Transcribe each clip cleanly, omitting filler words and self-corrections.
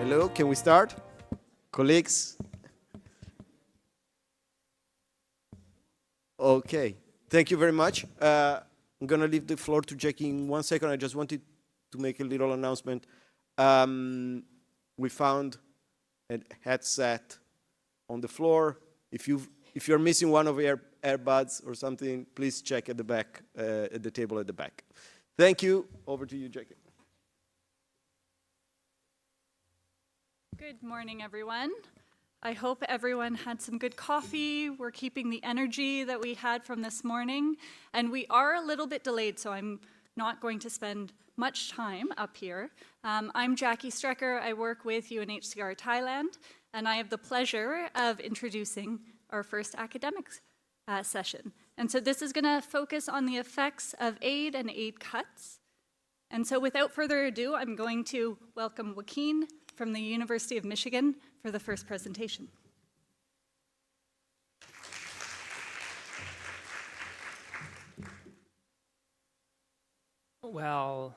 Hello, can we start? Colleagues? Okay, thank you very much. I'm gonna leave the floor to Jackie in 1 second. I just wanted to make a little announcement. We found a headset on the floor. If you're missing one of your earbuds or something, please check at the back, at the table at the back. Thank you. Over to you, Jackie. Good morning, everyone. I hope everyone had some good coffee. We're keeping the energy that we had from this morning. And we are a little bit delayed, so I'm not going to spend much time up here. I'm Jackie Strecker. I work with UNHCR Thailand, and I have the pleasure of introducing our first academics session. And so this is going to focus on the effects of aid and aid cuts. And so without further ado, I'm going to welcome Joaquin from the University of Michigan for the first presentation. Well,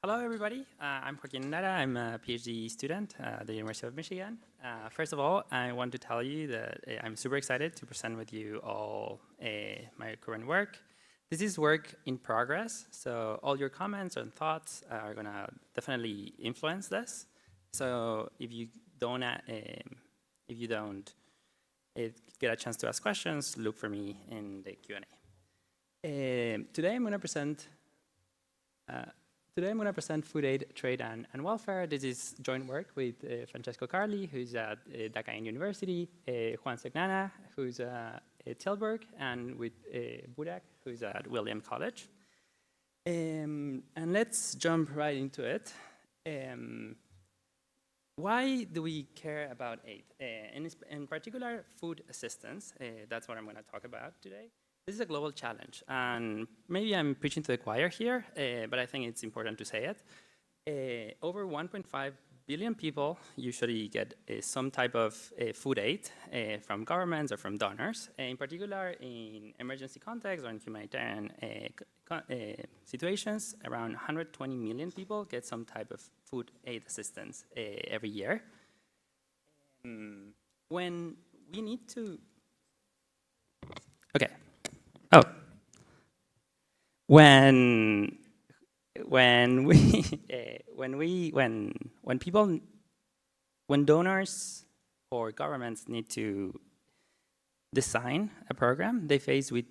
hello everybody. I'm Joaquin Endara. I'm a PhD student at the University of Michigan. First of all, I want to tell you that I'm super excited to present with you all my current work. This is work in progress, so all your comments and thoughts are gonna definitely influence this. So if you don't get a chance to ask questions, look for me in the Q&A. Today I'm gonna present food aid, trade, and welfare. This is joint work with Francesco Carli, who's at Dhaka University, Juan Segnana, who's at Tilburg, and with Burak, who's at Williams College. And let's jump right into it. Why do we care about aid? In particular, food assistance. That's what I'm going to talk about today. This is a global challenge, and maybe I'm preaching to the choir here, but I think it's important to say it. Over 1.5 billion people usually get some type of food aid from governments or from donors, in particular in emergency contexts or in humanitarian situations. Around 120 million people get some type of food aid assistance every year. When we need to... Okay. Oh. When donors or governments need to design a program, they're faced with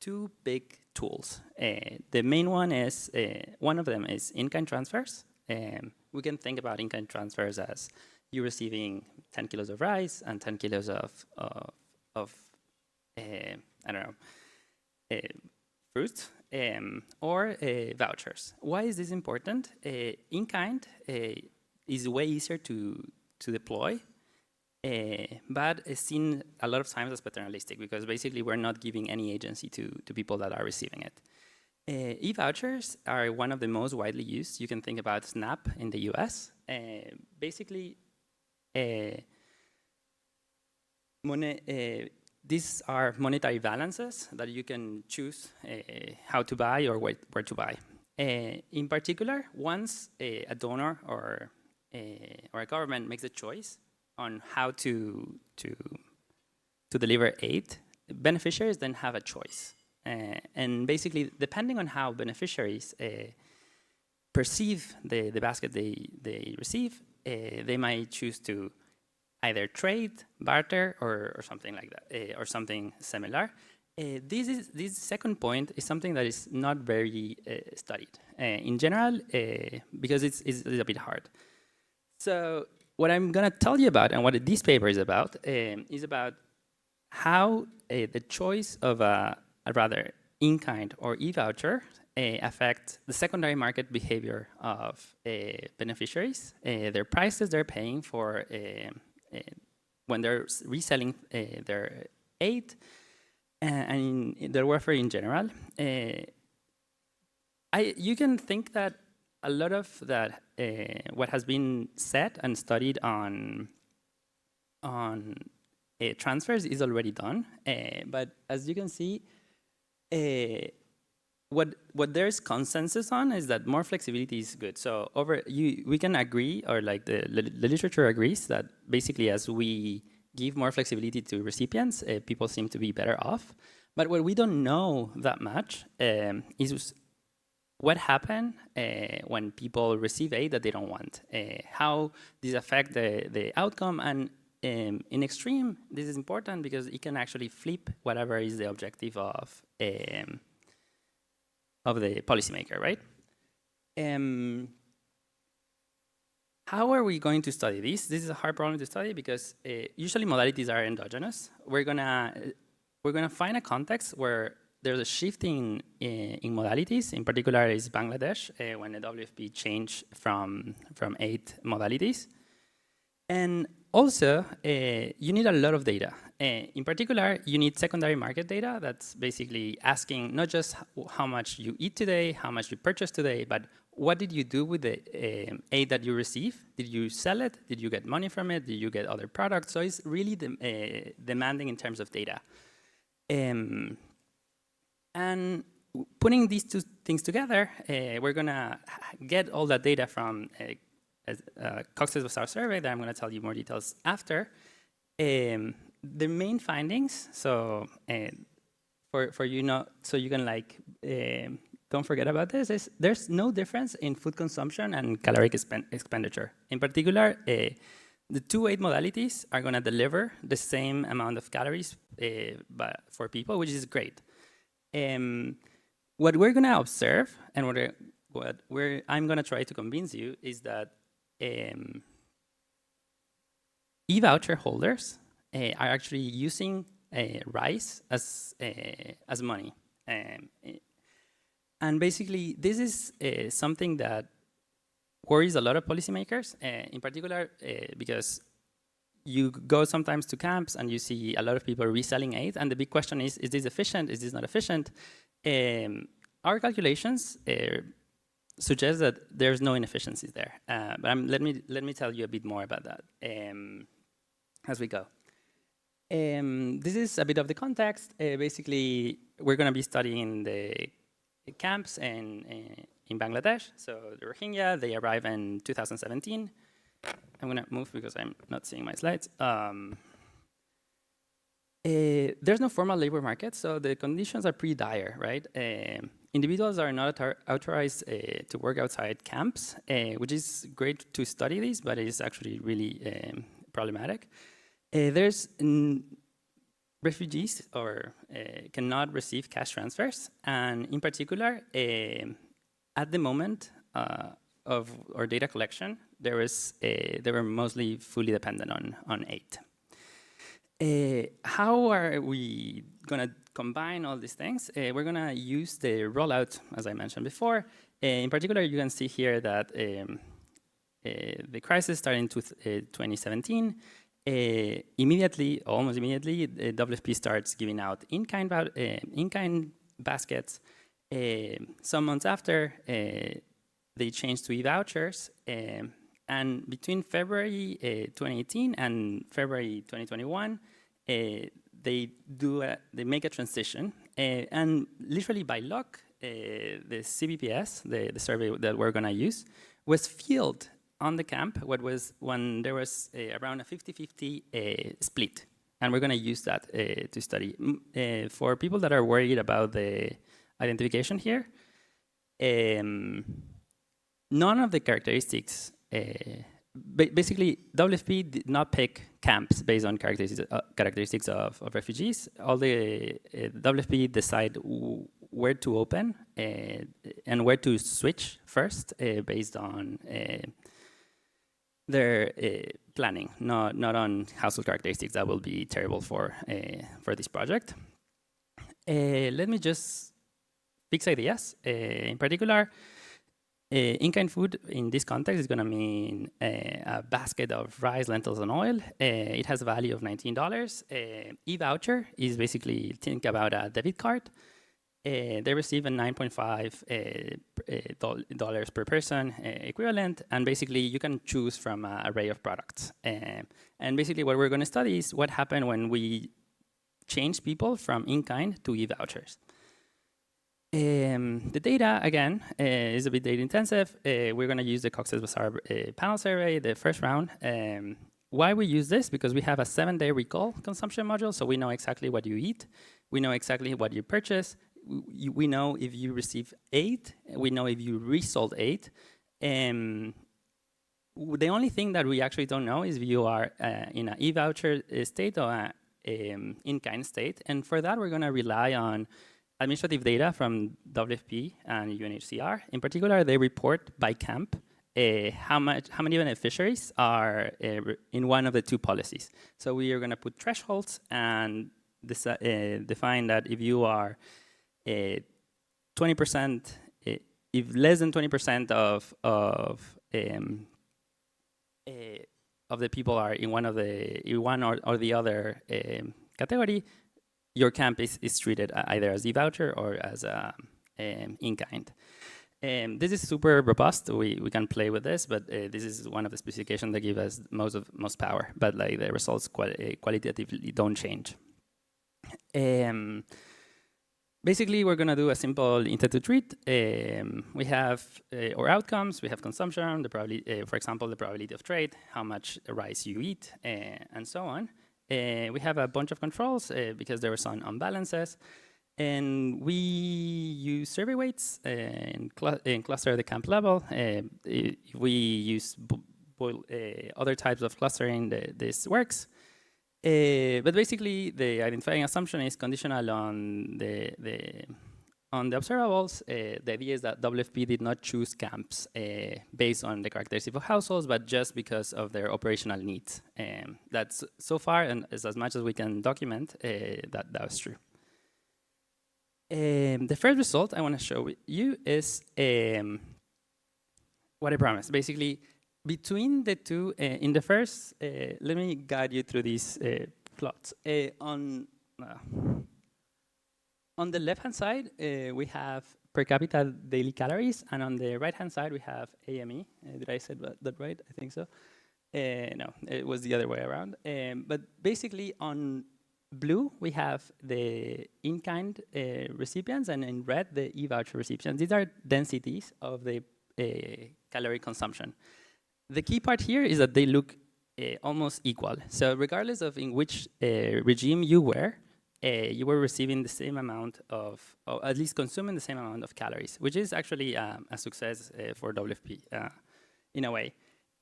two big tools. The main one is one of them is in-kind transfers. We can think about in-kind transfers as you receiving 10 kilos of rice and 10 kilos of I don't know, fruit. Or vouchers. Why is this important? In-kind is way easier to deploy, but it's seen a lot of times as paternalistic because basically we're not giving any agency to people that are receiving it. E-vouchers are one of the most widely used. You can think about SNAP in the US. Basically, these are monetary balances that you can choose how to buy or where to buy. In particular, once a donor or a government makes a choice on how to deliver aid, beneficiaries then have a choice. And basically, depending on how beneficiaries perceive the basket they receive, they might choose to either trade, barter, or something like that, or something similar. This second point is something that is not very studied in general, because it's a bit hard. So what I'm going to tell you about, and what this paper is about how the choice of a rather in-kind or e-voucher affect the secondary market behavior of beneficiaries, their prices they're paying for when they're reselling their aid and their welfare in general. You can think that a lot of that, what has been said and studied on transfers is already done, but as you can see, what there's consensus on is that more flexibility is good. So we can agree, or like the literature agrees, that basically as we give more flexibility to recipients, people seem to be better off. But what we don't know that much is what happens when people receive aid that they don't want, how this affects the outcome, and in extreme, this is important because it can actually flip whatever is the objective of the policymaker, right? How are we going to study this? This is a hard problem to study because usually modalities are endogenous. We're gonna find a context where there's a shift in modalities. In particular, is Bangladesh when the WFP changed from 8 modalities. And also, you need a lot of data. In particular, you need secondary market data that's basically asking not just how much you eat today, how much you purchase today, but what did you do with the aid that you receive? Did you sell it? Did you get money from it? Did you get other products? So it's really demanding in terms of data. And putting these two things together, we're going to get all that data from Cox's Bazar survey that I'm going to tell you more details after. The main findings, so for you know, so you can like don't forget about this, is there's no difference in food consumption and caloric expenditure. In particular, the 2 aid modalities are going to deliver the same amount of calories but for people, which is great. What we're going to observe, and what I'm going to try to convince you, is that e-voucher holders are actually using rice as money. And basically, this is something that worries a lot of policymakers, in particular because you go sometimes to camps and you see a lot of people reselling aid, and the big question is this efficient? Is this not efficient? Our calculations suggest that there's no inefficiencies there, but let me tell you a bit more about that as we go. This is a bit of the context. Basically, we're going to be studying the camps in Bangladesh. So the Rohingya, they arrive in 2017. I'm going to move because I'm not seeing my slides. There's no formal labor market, so the conditions are pretty dire, right? Individuals are not authorized to work outside camps, which is great to study these, but it is actually really problematic. There's refugees cannot receive cash transfers, and in particular, at the moment of our data collection, they were mostly fully dependent on aid. How are we going to combine all these things? We're going to use the rollout, as I mentioned before. In particular, you can see here that the crisis started in 2017. Almost immediately, the WFP starts giving out in-kind baskets. Some months after, they changed to e-vouchers. And between February 2018 and February 2021, they make a transition. And literally by luck, the CBPS, the survey that we're going to use, was filled on the camp when there was around a 50-50 split. And we're going to use that to study. For people that are worried about the identification here, none of the characteristics, basically WFP did not pick camps based on characteristics of refugees. All the WFP decide where to open and where to switch first based on their planning, not on household characteristics. That will be terrible for this project. Let me just fix ideas. In particular, in-kind food in this context is going to mean a basket of rice, lentils, and oil. It has a value of $19. E-voucher is basically, think about a debit card. They receive a $9.5 per person equivalent, and basically you can choose from an array of products. And basically what we're going to study is what happened when we change people from in-kind to e-vouchers. The data, again, is a bit data intensive. We're going to use the Cox's Bazaar panel survey, the first round. Why we use this? Because we have a 7-day recall consumption module, so we know exactly what you eat. We know exactly what you purchase. We know if you receive 8. We know if you resold 8. The only thing that we actually don't know is if you are in an e-voucher state or an in-kind state. And for that, we're going to rely on administrative data from WFP and UNHCR. In particular, they report by camp how many beneficiaries are in one of the 2 policies. So we are going to put thresholds and define that if you are 20%, if less than 20% of the people are in one or the other category, your camp is treated either as e-voucher or as in-kind. This is super robust. We can play with this, but this is one of the specifications that give us most power. But like the results qualitatively don't change. Basically, we're going to do a simple intent to treat. We have our outcomes. We have consumption, the probability, for example, the probability of trade, how much rice you eat, and so on. We have a bunch of controls because there were some imbalances. And we use survey weights and cluster at the camp level. We use other types of clustering, this works. But basically, the identifying assumption is conditional on the observables. The idea is that WFP did not choose camps based on the characteristics of households, but just because of their operational needs. That's so far, and as much as we can document, that was true. The first result I want to show you is what I promised. Basically, between the 2, in the first, let me guide you through these plots. On the left-hand side, we have per capita daily calories, and on the right-hand side, we have AME. Did I say that right? I think so. No, it was the other way around. But basically, on blue, we have the in-kind recipients, and in red, the e-voucher recipients. These are densities of the calorie consumption. The key part here is that they look almost equal. So regardless of in which regime you were receiving the same amount of, or at least consuming the same amount of calories, which is actually a success for WFP in a way.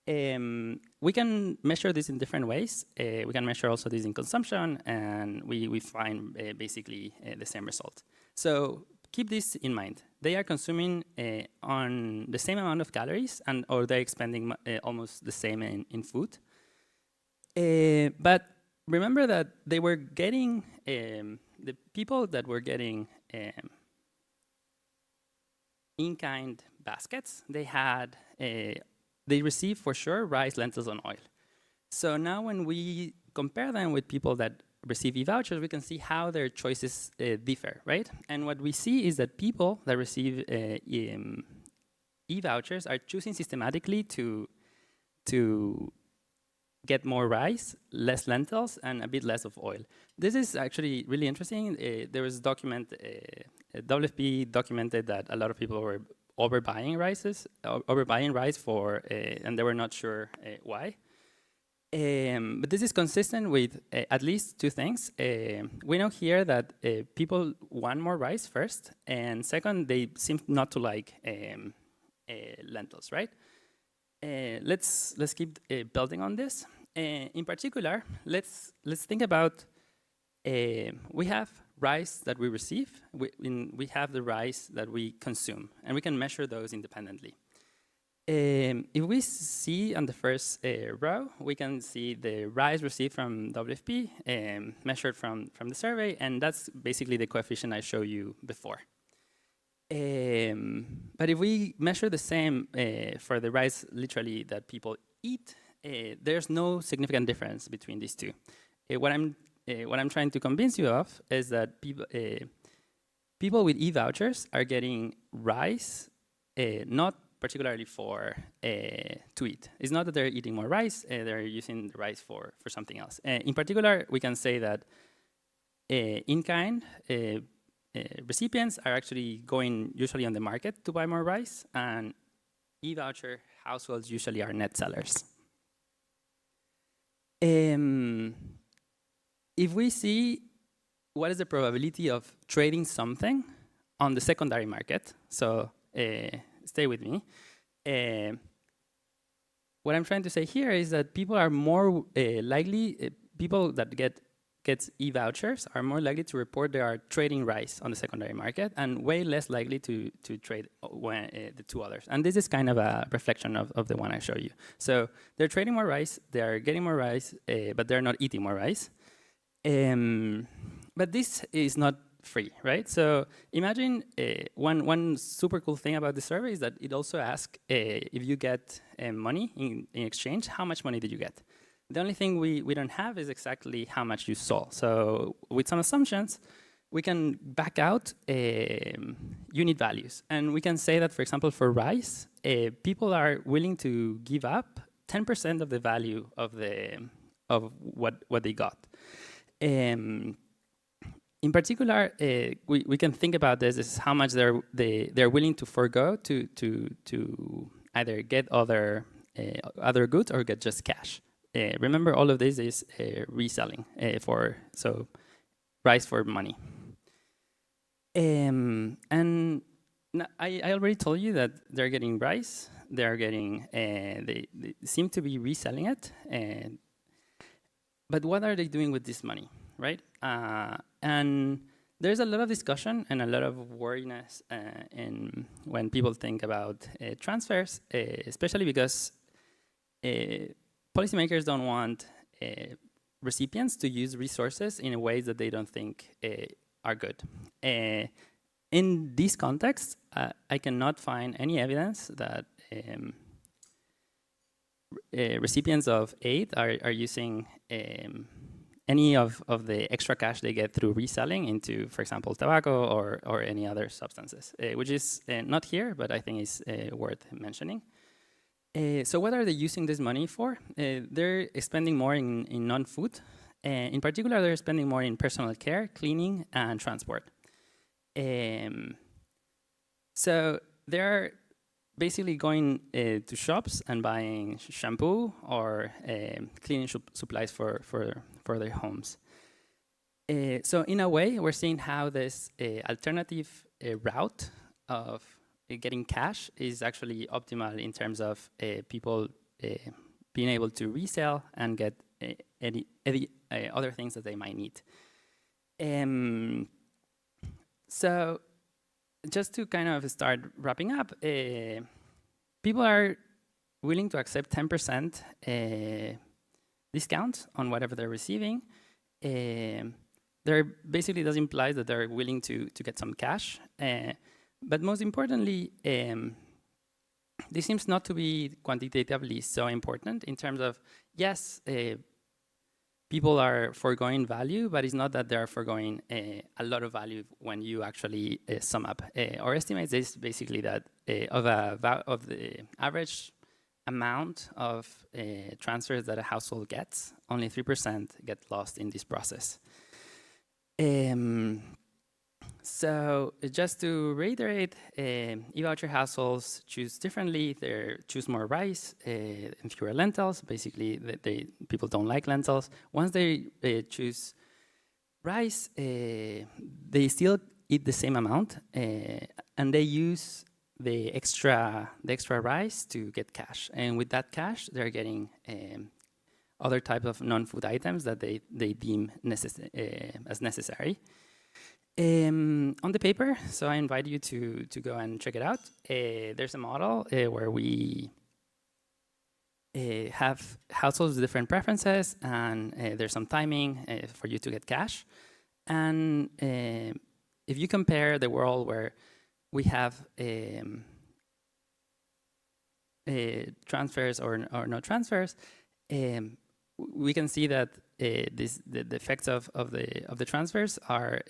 We can measure this in different ways. We can measure also this in consumption, and we find basically the same result. So keep this in mind. They are consuming on the same amount of calories, or they're expending almost the same in food. But remember that they were getting, the people that were getting in-kind baskets, they had they receive for sure rice, lentils, and oil. So now when we compare them with people that receive e-vouchers, we can see how their choices differ, right? And what we see is that people that receive e-vouchers are choosing systematically to get more rice, less lentils, and a bit less of oil. This is actually really interesting. There was WFP documented that a lot of people were overbuying rice for, and they were not sure why. But this is consistent with at least 2 things. We know here that people want more rice first, and second, they seem not to like lentils, right? Let's keep building on this. In particular, let's think about we have rice that we receive, we have the rice that we consume, and we can measure those independently. If we see on the first row, we can see the rice received from WFP measured from the survey, and that's basically the coefficient I showed you before. But if we measure the same for the rice literally that people eat, there's no significant difference between these two. What I'm trying to convince you of is that people with e-vouchers are getting rice, not particularly for to eat. It's not that they're eating more rice, they're using the rice for something else. In particular, we can say that in-kind recipients are actually going usually on the market to buy more rice, and e-voucher households usually are net sellers. If we see what is the probability of trading something on the secondary market, so stay with me. What I'm trying to say here is that people are more likely, people that gets e-vouchers are more likely to report they are trading rice on the secondary market and way less likely to trade the two others. And this is kind of a reflection of the one I showed you. So they're trading more rice, they're getting more rice, but they're not eating more rice. But this is not free, right? So imagine one super cool thing about the survey is that it also asks if you get money in exchange, how much money did you get? The only thing we don't have is exactly how much you sold. So with some assumptions, we can back out unit values. And we can say that, for example, for rice, people are willing to give up 10% of the value of what they got. In particular, we can think about this as how much they're willing to forego to either get other goods or get just cash. Remember, all of this is reselling so rice for money. And I already told you that they're getting rice. They're getting they seem to be reselling it. But what are they doing with this money, right? And there's a lot of discussion and a lot of worriness when people think about transfers, especially because policymakers don't want recipients to use resources in ways that they don't think are good. In this context, I cannot find any evidence that recipients of aid are using any of the extra cash they get through reselling into, for example, tobacco or any other substances, which is not here, but I think is worth mentioning. So what are they using this money for? They're spending more in non-food. In particular, they're spending more in personal care, cleaning, and transport. So they're basically going to shops and buying shampoo or cleaning supplies for their homes. So in a way, we're seeing how this alternative route of getting cash is actually optimal in terms of people being able to resell and get any other things that they might need. So just to kind of start wrapping up, people are willing to accept 10% discount on whatever they're receiving. There basically does imply that they're willing to get some cash. But most importantly, this seems not to be quantitatively so important in terms of, yes, people are foregoing value, but it's not that they're foregoing a lot of value when you actually sum up. Our estimate is basically that of the average amount of transfers that a household gets, only 3% get lost in this process. So just to reiterate, e-voucher households choose differently. They choose more rice and fewer lentils. Basically, people don't like lentils. Once they choose rice, they still eat the same amount, and they use the extra rice to get cash. And with that cash, they're getting other types of non-food items that they deem as necessary. On the paper, so I invite you to go and check it out. There's a model where we have households with different preferences, and there's some timing for you to get cash. And if you compare the world where we have transfers or no transfers, we can see that the effects of the transfers are,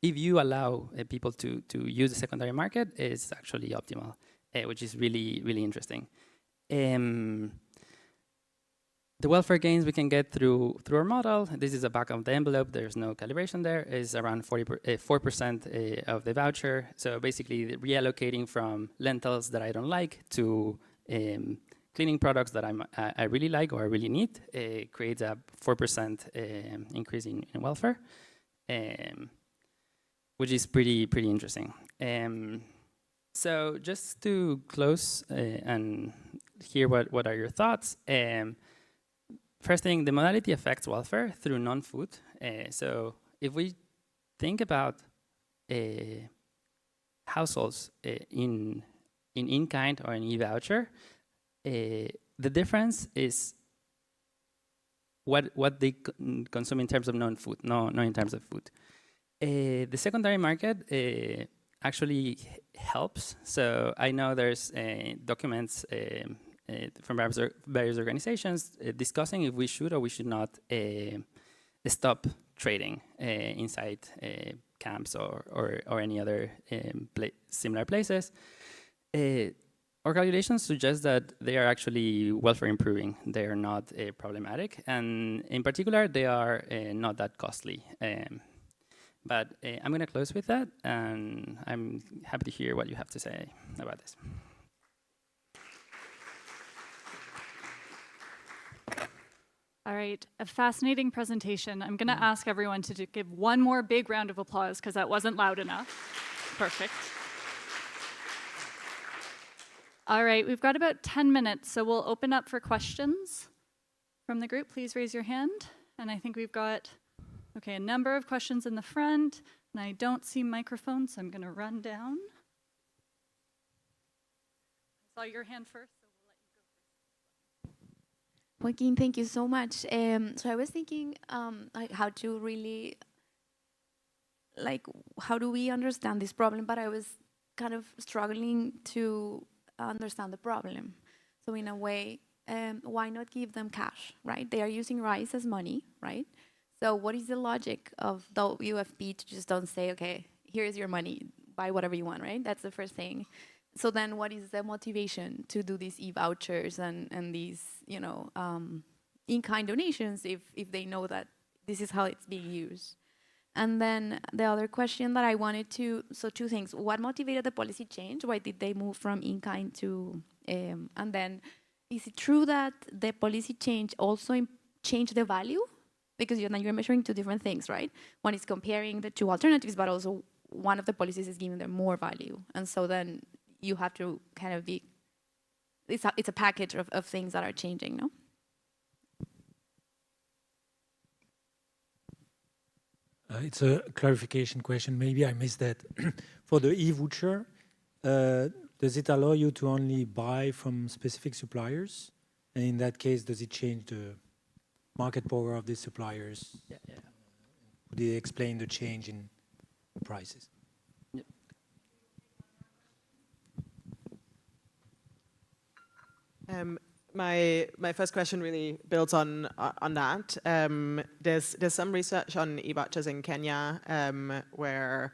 if you allow people to use the secondary market, is actually optimal, which is really, really interesting. The welfare gains we can get through our model, this is a back of the envelope, there's no calibration there, is around 4% of the voucher. So basically reallocating from lentils that I don't like to cleaning products that I really like or I really need creates a 4% increase in welfare, which is pretty interesting. So just to close and hear what are your thoughts. First thing, the modality affects welfare through non-food. So if we think about households in kind or in e-voucher, the difference is what they consume in terms of non-food, not in terms of food. The secondary market actually helps. So I know there's documents from various organizations discussing if we should or we should not stop trading inside camps or any other similar places. Our calculations suggest that they are actually welfare improving. They are not problematic, and in particular, they are not that costly. But I'm going to close with that, and I'm happy to hear what you have to say about this. All right, a fascinating presentation. I'm going to ask everyone to give one more big round of applause because that wasn't loud enough. Perfect. All right, we've got about 10 minutes, so we'll open up for questions from the group. Please raise your hand. And I think we've got, okay, a number of questions in the front, and I don't see microphones, so I'm going to run down. I saw your hand first. Joaquin, thank you so much. So I was thinking like how to really, like, how do we understand this problem? But I was kind of struggling to understand the problem. So in a way, why not give them cash, right? They are using rice as money, right? So what is the logic of the UFP to just don't say, okay, here's your money, buy whatever you want, right? That's the first thing. So then what is the motivation to do these e-vouchers and these, you know, in-kind donations if they know that this is how it's being used? And then the other question that I wanted to, so two things. What motivated the policy change? Why did they move from in-kind to, and then is it true that the policy change also changed the value? Because you're measuring two different things, right? One is comparing the two alternatives, but also one of the policies is giving them more value. And so then you have to kind of be, it's a package of things that are changing, no? It's a clarification question. Maybe I missed that. For the e-voucher, does it allow you to only buy from specific suppliers? And in that case, does it change the market power of the suppliers? Yeah. Would it explain the change in prices? My first question really builds on that. There's some research on e-vouchers in Kenya where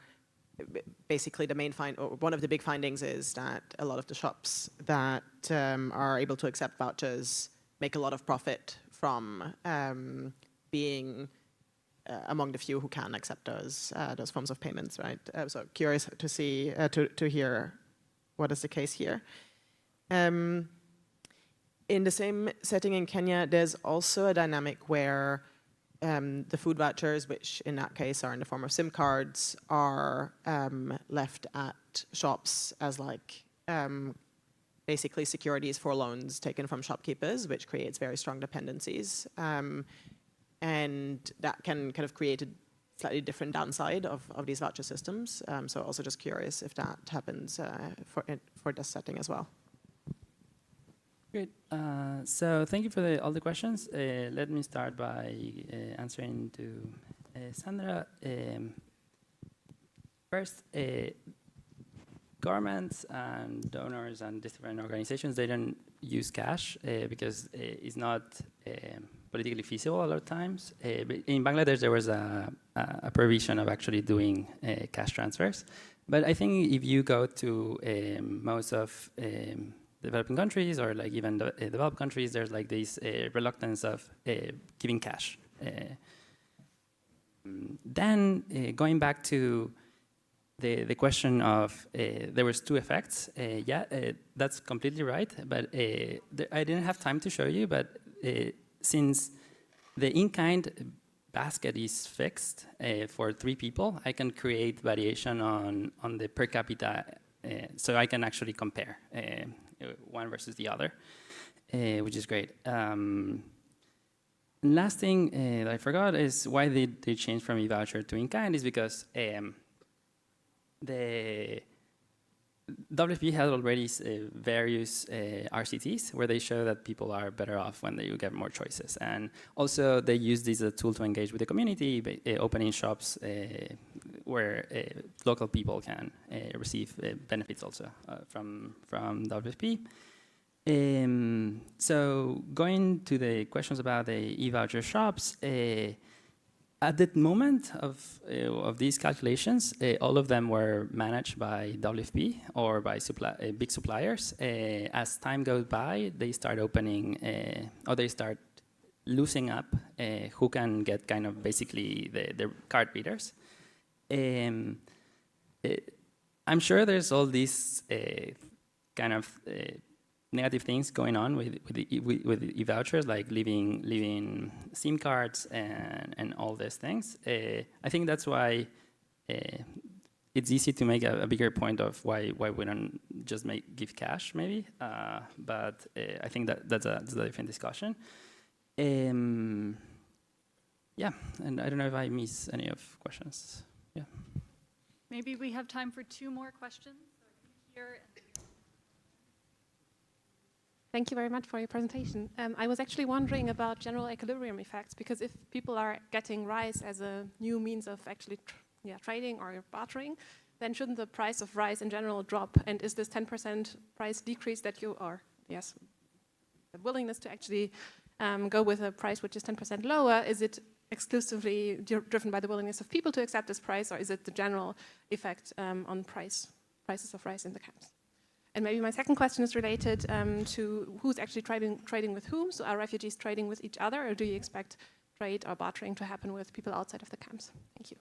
basically the main one of the big findings is that a lot of the shops that are able to accept vouchers make a lot of profit from being among the few who can accept those forms of payments, right? So curious to see to hear what is the case here. In the same setting in Kenya, there's also a dynamic where the food vouchers, which in that case are in the form of SIM cards, are left at shops as like basically securities for loans taken from shopkeepers, which creates very strong dependencies. And that can kind of create a slightly different downside of these voucher systems. So also just curious if that happens for this setting as well. Great. So thank you for all the questions. Let me start by answering to Sandra. First, governments and donors and different organizations, they don't use cash because it's not politically feasible a lot of times. But in Bangladesh, there was a provision of actually doing cash transfers. But I think if you go to most of developing countries or like even the developed countries, there's like this reluctance of giving cash. Then going back to the question of there was two effects. That's completely right, but I didn't have time to show you, but since the in-kind basket is fixed for 3 people, I can create variation on the per capita, so I can actually compare one versus the other, which is great. Last thing that I forgot is why they changed from e-voucher to in-kind is because the WFP has already various RCTs where they show that people are better off when they get more choices. And also they use this as a tool to engage with the community, opening shops where local people can receive benefits also from WFP. So going to the questions about the e-voucher shops, at the moment of these calculations, all of them were managed by WFP or by big suppliers. As time goes by, they start opening, or they start loosening up who can get kind of basically the card readers. I'm sure there's all these kind of negative things going on with e-vouchers, like leaving SIM cards and all these things. I think that's why it's easy to make a bigger point of why we don't just give cash, maybe. But I think that's a different discussion. Yeah, and I don't know if I miss any of questions. Yeah. Maybe we have time for 2 more questions. Here. Thank you very much for your presentation. I was actually wondering about general equilibrium effects, because if people are getting rice as a new means of actually trading or bartering, then shouldn't the price of rice in general drop? And is this 10% price decrease that you are, the willingness to actually go with a price which is 10% lower, is it exclusively driven by the willingness of people to accept this price, or is it the general effect on prices of rice in the camps? And maybe my second question is related to who's actually trading with whom. So are refugees trading with each other, or do you expect trade or bartering to happen with people outside of the camps? Thank you.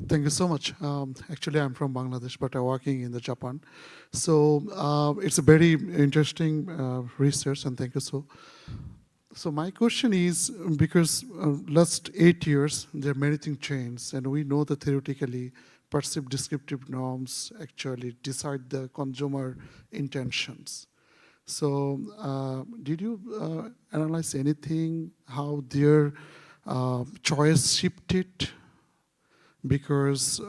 Thank you so much. Actually, I'm from Bangladesh, but I'm working in Japan. So it's a very interesting research, and thank you so. So my question is, because last 8 years, there are many things changed, and we know that theoretically, perceived descriptive norms actually decide the consumer intentions. So did you analyze anything, how their choice shifted? Because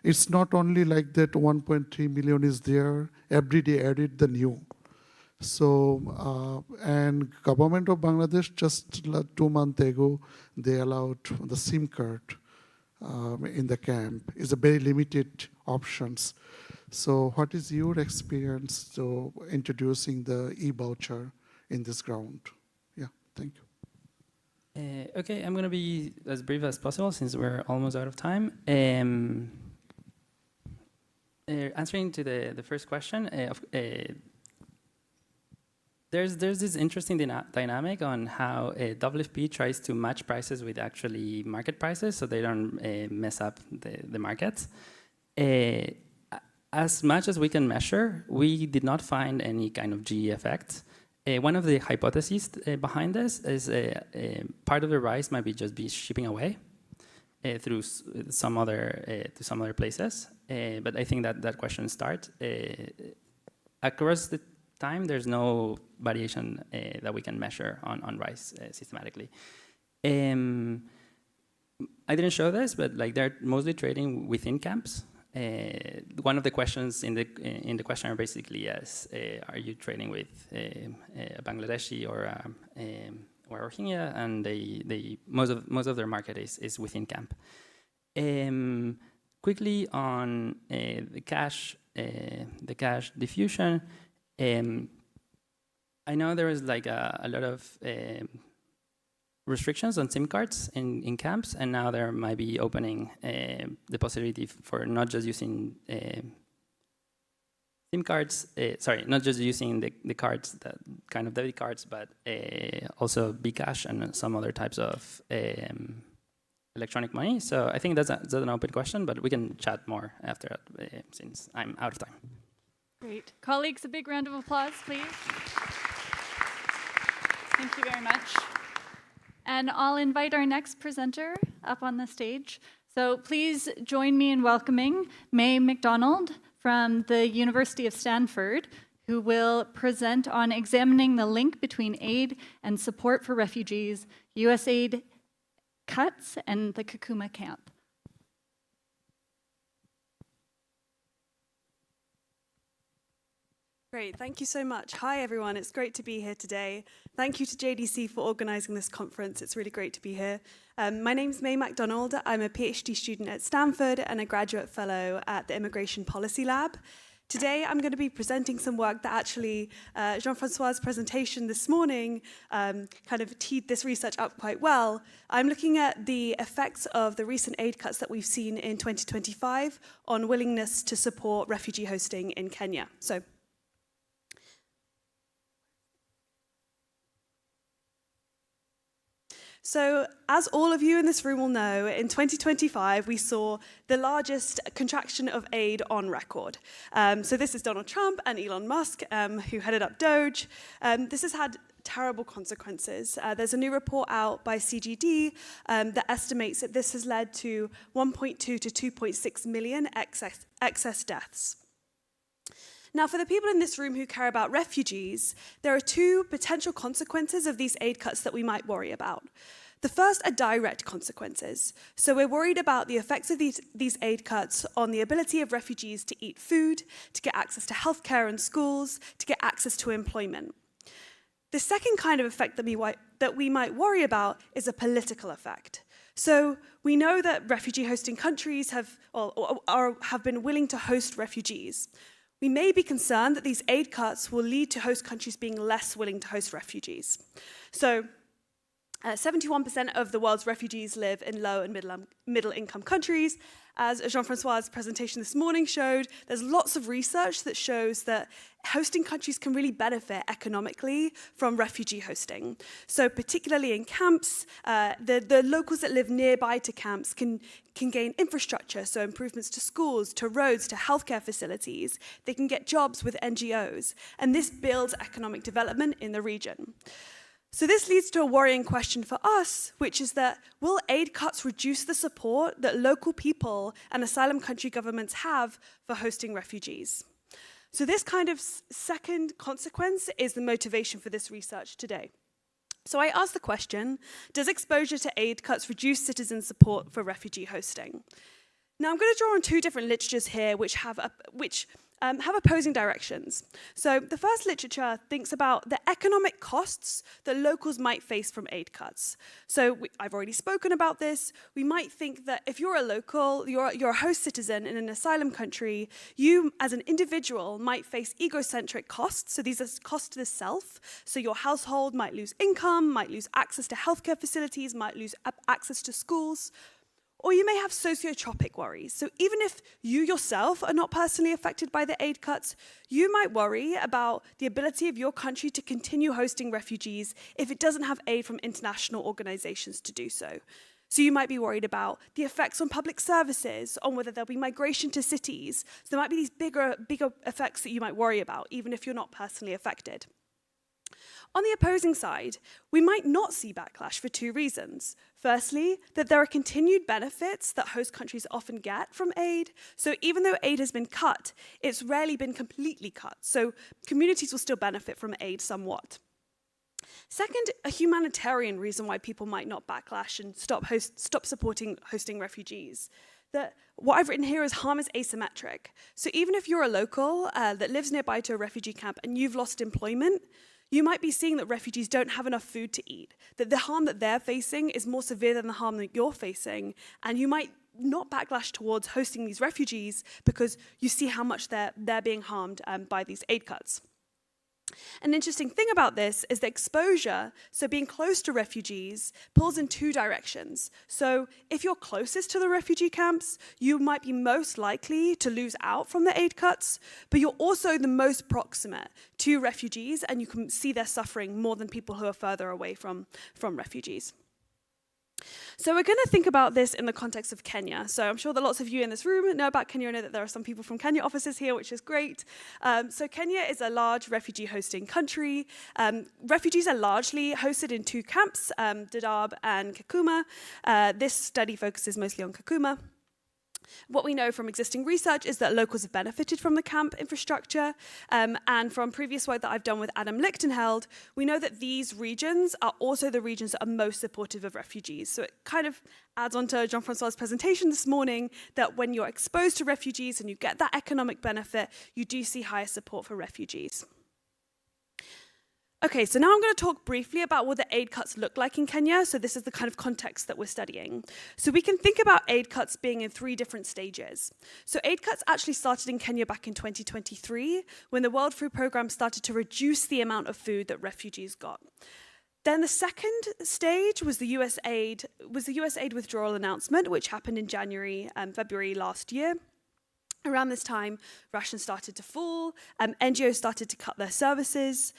it's not only like that 1.3 million is there, every day added the new. So, and government of Bangladesh just 2 months ago, they allowed the SIM card in the camp. It's a very limited options. So what is your experience to introducing the e-voucher in this ground? Yeah, thank you. Okay, I'm going to be as brief as possible since we're almost out of time. Answering to the first question, there's this interesting dynamic on how WFP tries to match prices with actually market prices so they don't mess up the markets. As much as we can measure, we did not find any kind of GE effect. One of the hypotheses behind this is part of the rice might just be shipping away through some other places. But I think that question starts. Across the time, there's no variation that we can measure on rice systematically. I didn't show this, but like they're mostly trading within camps. One of the questions in the questionnaire basically is, are you trading with a Bangladeshi or a Rohingya? And most of their market is within camp. Quickly on the cash diffusion. I know there is like a lot of restrictions on SIM cards in camps, and now there might be opening the possibility for not just using SIM cards, sorry, not just using the cards, the kind of debit cards, but also Bcash and some other types of electronic money. So I think that's an open question, but we can chat more after since I'm out of time. Great. Colleagues, a big round of applause, please. Thank you very much. And I'll invite our next presenter up on the stage. So please join me in welcoming MacDonald from the University of Stanford, who will present on examining the link between aid and support for refugees, USAID cuts, and the Kakuma camp. Great, thank you so much. Hi everyone, it's great to be here today. Thank you to JDC for organising this conference. It's really great to be here. My name's MacDonald. I'm a PhD student at Stanford and a graduate fellow at the Immigration Policy Lab. Today I'm going to be presenting some work that actually Jean-Francois's presentation this morning kind of teed this research up quite well. I'm looking at the effects of the recent aid cuts that we've seen in 2025 on willingness to support refugee hosting in Kenya. So, as all of you in this room will know, in 2025, we saw the largest contraction of aid on record. So this is Donald Trump and Elon Musk, who headed up Doge. This has had terrible consequences. There's a new report out by CGD that estimates that this has led to 1.2 to 2.6 million excess deaths. Now, for the people in this room who care about refugees, there are two potential consequences of these aid cuts that we might worry about. The first are direct consequences. So we're worried about the effects of these aid cuts on the ability of refugees to eat food, to get access to healthcare and schools, to get access to employment. The second kind of effect that we might worry about is a political effect. So we know that refugee hosting countries have been willing to host refugees. We may be concerned that these aid cuts will lead to host countries being less willing to host refugees. So 71% of the world's refugees live in low and middle income countries. As Jean-Francois's presentation this morning showed, there's lots of research that shows that hosting countries can really benefit economically from refugee hosting. So particularly in camps, the locals that live nearby to camps can gain infrastructure, so improvements to schools, to roads, to healthcare facilities. They can get jobs with NGOs, and this builds economic development in the region. So this leads to a worrying question for us, which is that will aid cuts reduce the support that local people and asylum country governments have for hosting refugees? So this kind of second consequence is the motivation for this research today. So I asked the question, does exposure to aid cuts reduce citizen support for refugee hosting? Now I'm going to draw on two different literatures here which have opposing directions. So the first literature thinks about the economic costs that locals might face from aid cuts. So I've already spoken about this. We might think that if you're a local, you're a host citizen in an asylum country, you as an individual might face egocentric costs. So these are costs to the self. So your household might lose income, might lose access to healthcare facilities, might lose access to schools. Or you may have sociotropic worries. So even if you yourself are not personally affected by the aid cuts, you might worry about the ability of your country to continue hosting refugees if it doesn't have aid from international organizations to do so. So you might be worried about the effects on public services, on whether there'll be migration to cities. So there might be these bigger effects that you might worry about, even if you're not personally affected. On the opposing side, we might not see backlash for two reasons. Firstly, that there are continued benefits that host countries often get from aid. So even though aid has been cut, it's rarely been completely cut. So communities will still benefit from aid somewhat. Second, a humanitarian reason why people might not backlash and stop supporting hosting refugees. That what I've written here is harm is asymmetric. So even if you're a local that lives nearby to a refugee camp and you've lost employment, you might be seeing that refugees don't have enough food to eat, that the harm that they're facing is more severe than the harm that you're facing, and you might not backlash towards hosting these refugees because you see how much they're being harmed by these aid cuts. An interesting thing about this is that exposure, so being close to refugees, pulls in two directions. So if you're closest to the refugee camps, you might be most likely to lose out from the aid cuts, but you're also the most proximate to refugees, and you can see their suffering more than people who are further away from refugees. So we're going to think about this in the context of Kenya. So I'm sure that lots of you in this room know about Kenya. I know that there are some people from Kenya offices here, which is great. So Kenya is a large refugee hosting country. Refugees are largely hosted in two camps, Dadaab and Kakuma. This study focuses mostly on Kakuma. What we know from existing research is that locals have benefited from the camp infrastructure, and from previous work that I've done with Adam Lichtenheld, we know that these regions are also the regions that are most supportive of refugees. So it kind of adds on to Jean-Francois's presentation this morning that when you're exposed to refugees and you get that economic benefit, you do see higher support for refugees. Okay, so now I'm going to talk briefly about what the aid cuts look like in Kenya. So this is the kind of context that we're studying. So we can think about aid cuts being in three different stages. So aid cuts actually started in Kenya back in 2023, when the World Food Programme started to reduce the amount of food that refugees got. Then the second stage was the US aid withdrawal announcement, which happened in January and February last year. Around this time, rations started to fall, NGOs started to cut their services.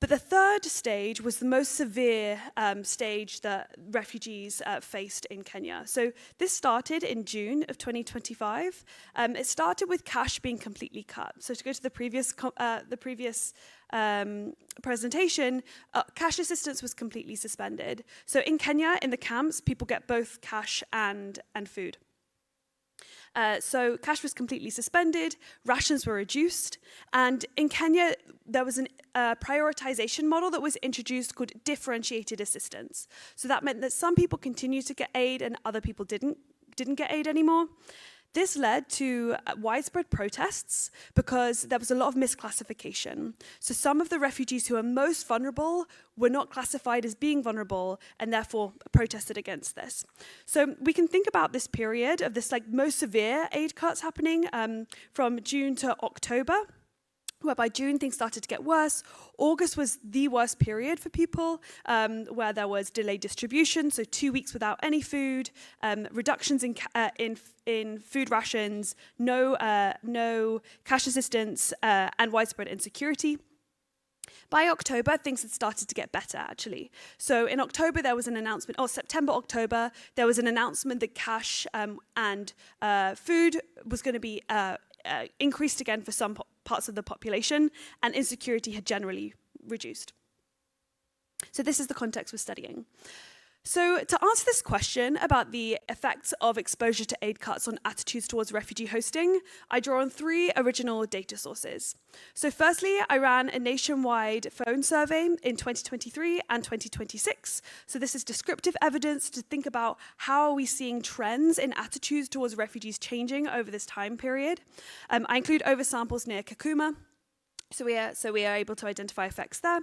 But the third stage was the most severe stage that refugees faced in Kenya. So this started in June of 2025. It started with cash being completely cut. So to go to the previous presentation, cash assistance was completely suspended. So in Kenya, in the camps, people get both cash and food. So cash was completely suspended, rations were reduced, and in Kenya there was a prioritization model that was introduced called differentiated assistance. So that meant that some people continued to get aid and other people didn't get aid anymore. This led to widespread protests because there was a lot of misclassification. So some of the refugees who are most vulnerable were not classified as being vulnerable and therefore protested against this. So we can think about this period of this most severe aid cuts happening from June to October, where by June things started to get worse. August was the worst period for people, where there was delayed distribution, so 2 weeks without any food, reductions in food rations, no cash assistance, and widespread insecurity. By October, things had started to get better, actually. So in October, there was an announcement, or September, October, there was an announcement that cash and food was going to be increased again for some parts of the population, and insecurity had generally reduced. So this is the context we're studying. So to answer this question about the effects of exposure to aid cuts on attitudes towards refugee hosting, I draw on three original data sources. So firstly, I ran a nationwide phone survey in 2023 and 2026. So this is descriptive evidence to think about how are we seeing trends in attitudes towards refugees changing over this time period. I include oversamples near Kakuma, so we are able to identify effects there.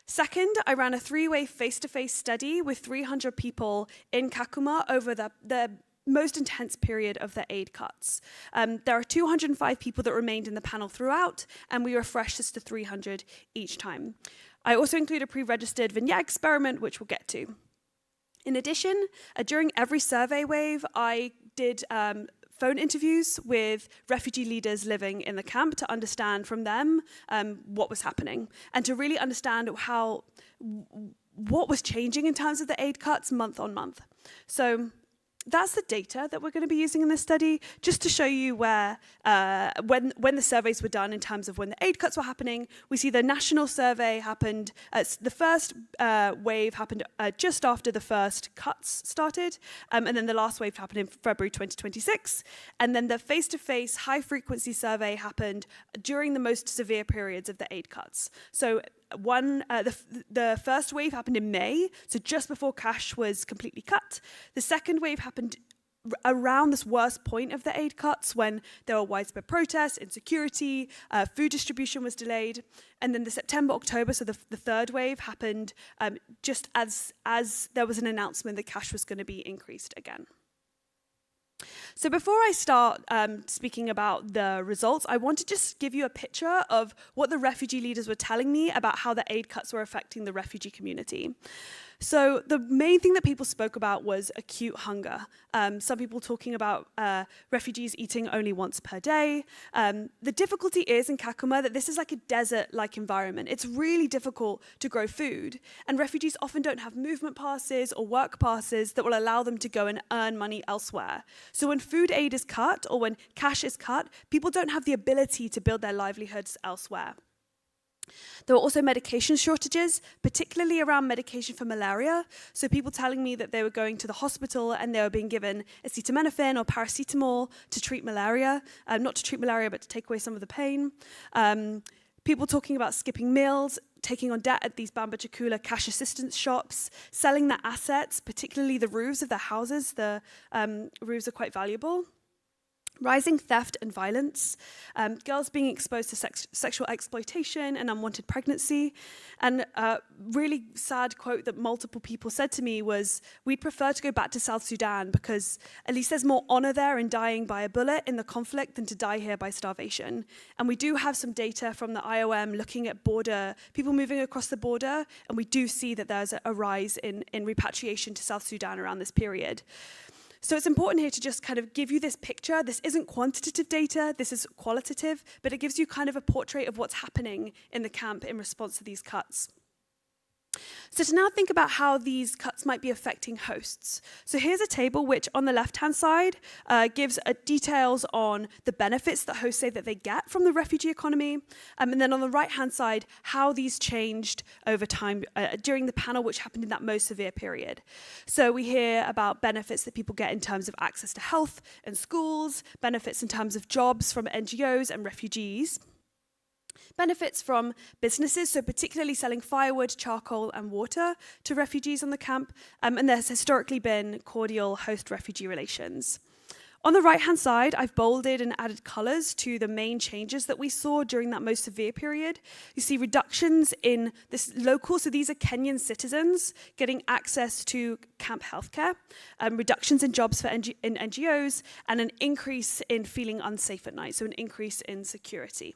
Second, I ran a three-way face-to-face study with 300 people in Kakuma over the most intense period of the aid cuts. There are 205 people that remained in the panel throughout, and we refreshed this to 300 each time. I also include a pre-registered vignette experiment, which we'll get to. In addition, during every survey wave, I did phone interviews with refugee leaders living in the camp to understand from them what was happening and to really understand what was changing in terms of the aid cuts month on month. So that's the data that we're going to be using in this study, just to show you where, when the surveys were done in terms of when the aid cuts were happening. We see the national survey happened, the first wave happened just after the first cuts started, and then the last wave happened in February 2026, and then the face-to-face high-frequency survey happened during the most severe periods of the aid cuts. So the first wave happened in May, so just before cash was completely cut. The second wave happened around this worst point of the aid cuts when there were widespread protests, insecurity, food distribution was delayed. And then the September, October, so the third wave happened just as there was an announcement that cash was going to be increased again. So before I start speaking about the results, I want to just give you a picture of what the refugee leaders were telling me about how the aid cuts were affecting the refugee community. So the main thing that people spoke about was acute hunger. Some people talking about refugees eating only once per day. The difficulty is in Kakuma that this is like a desert-like environment. It's really difficult to grow food, and refugees often don't have movement passes or work passes that will allow them to go and earn money elsewhere. So when food aid is cut or when cash is cut, people don't have the ability to build their livelihoods elsewhere. There were also medication shortages, particularly around medication for malaria. So people telling me that they were going to the hospital and they were being given acetaminophen or paracetamol to treat malaria, not to treat malaria, but to take away some of the pain. People talking about skipping meals, taking on debt at these Bamba Chakula cash assistance shops, selling their assets, particularly the roofs of their houses. The roofs are quite valuable. Rising theft and violence, girls being exposed to sexual exploitation and unwanted pregnancy. And a really sad quote that multiple people said to me was, we'd prefer to go back to South Sudan because at least there's more honor there in dying by a bullet in the conflict than to die here by starvation. And we do have some data from the IOM looking at people moving across the border, and we do see that there's a rise in repatriation to South Sudan around this period. So it's important here to just kind of give you this picture. This isn't quantitative data, this is qualitative, but it gives you kind of a portrait of what's happening in the camp in response to these cuts. So to now think about how these cuts might be affecting hosts. So here's a table which on the left-hand side gives details on the benefits that hosts say that they get from the refugee economy. And then on the right-hand side, how these changed over time during the panel which happened in that most severe period. So we hear about benefits that people get in terms of access to health and schools, benefits in terms of jobs from NGOs and refugees. Benefits from businesses, so particularly selling firewood, charcoal, and water to refugees on the camp, and there's historically been cordial host-refugee relations. On the right-hand side, I've bolded and added colours to the main changes that we saw during that most severe period. You see reductions in this local, so these are Kenyan citizens getting access to camp healthcare, reductions in jobs in NGOs, and an increase in feeling unsafe at night, so an increase in security.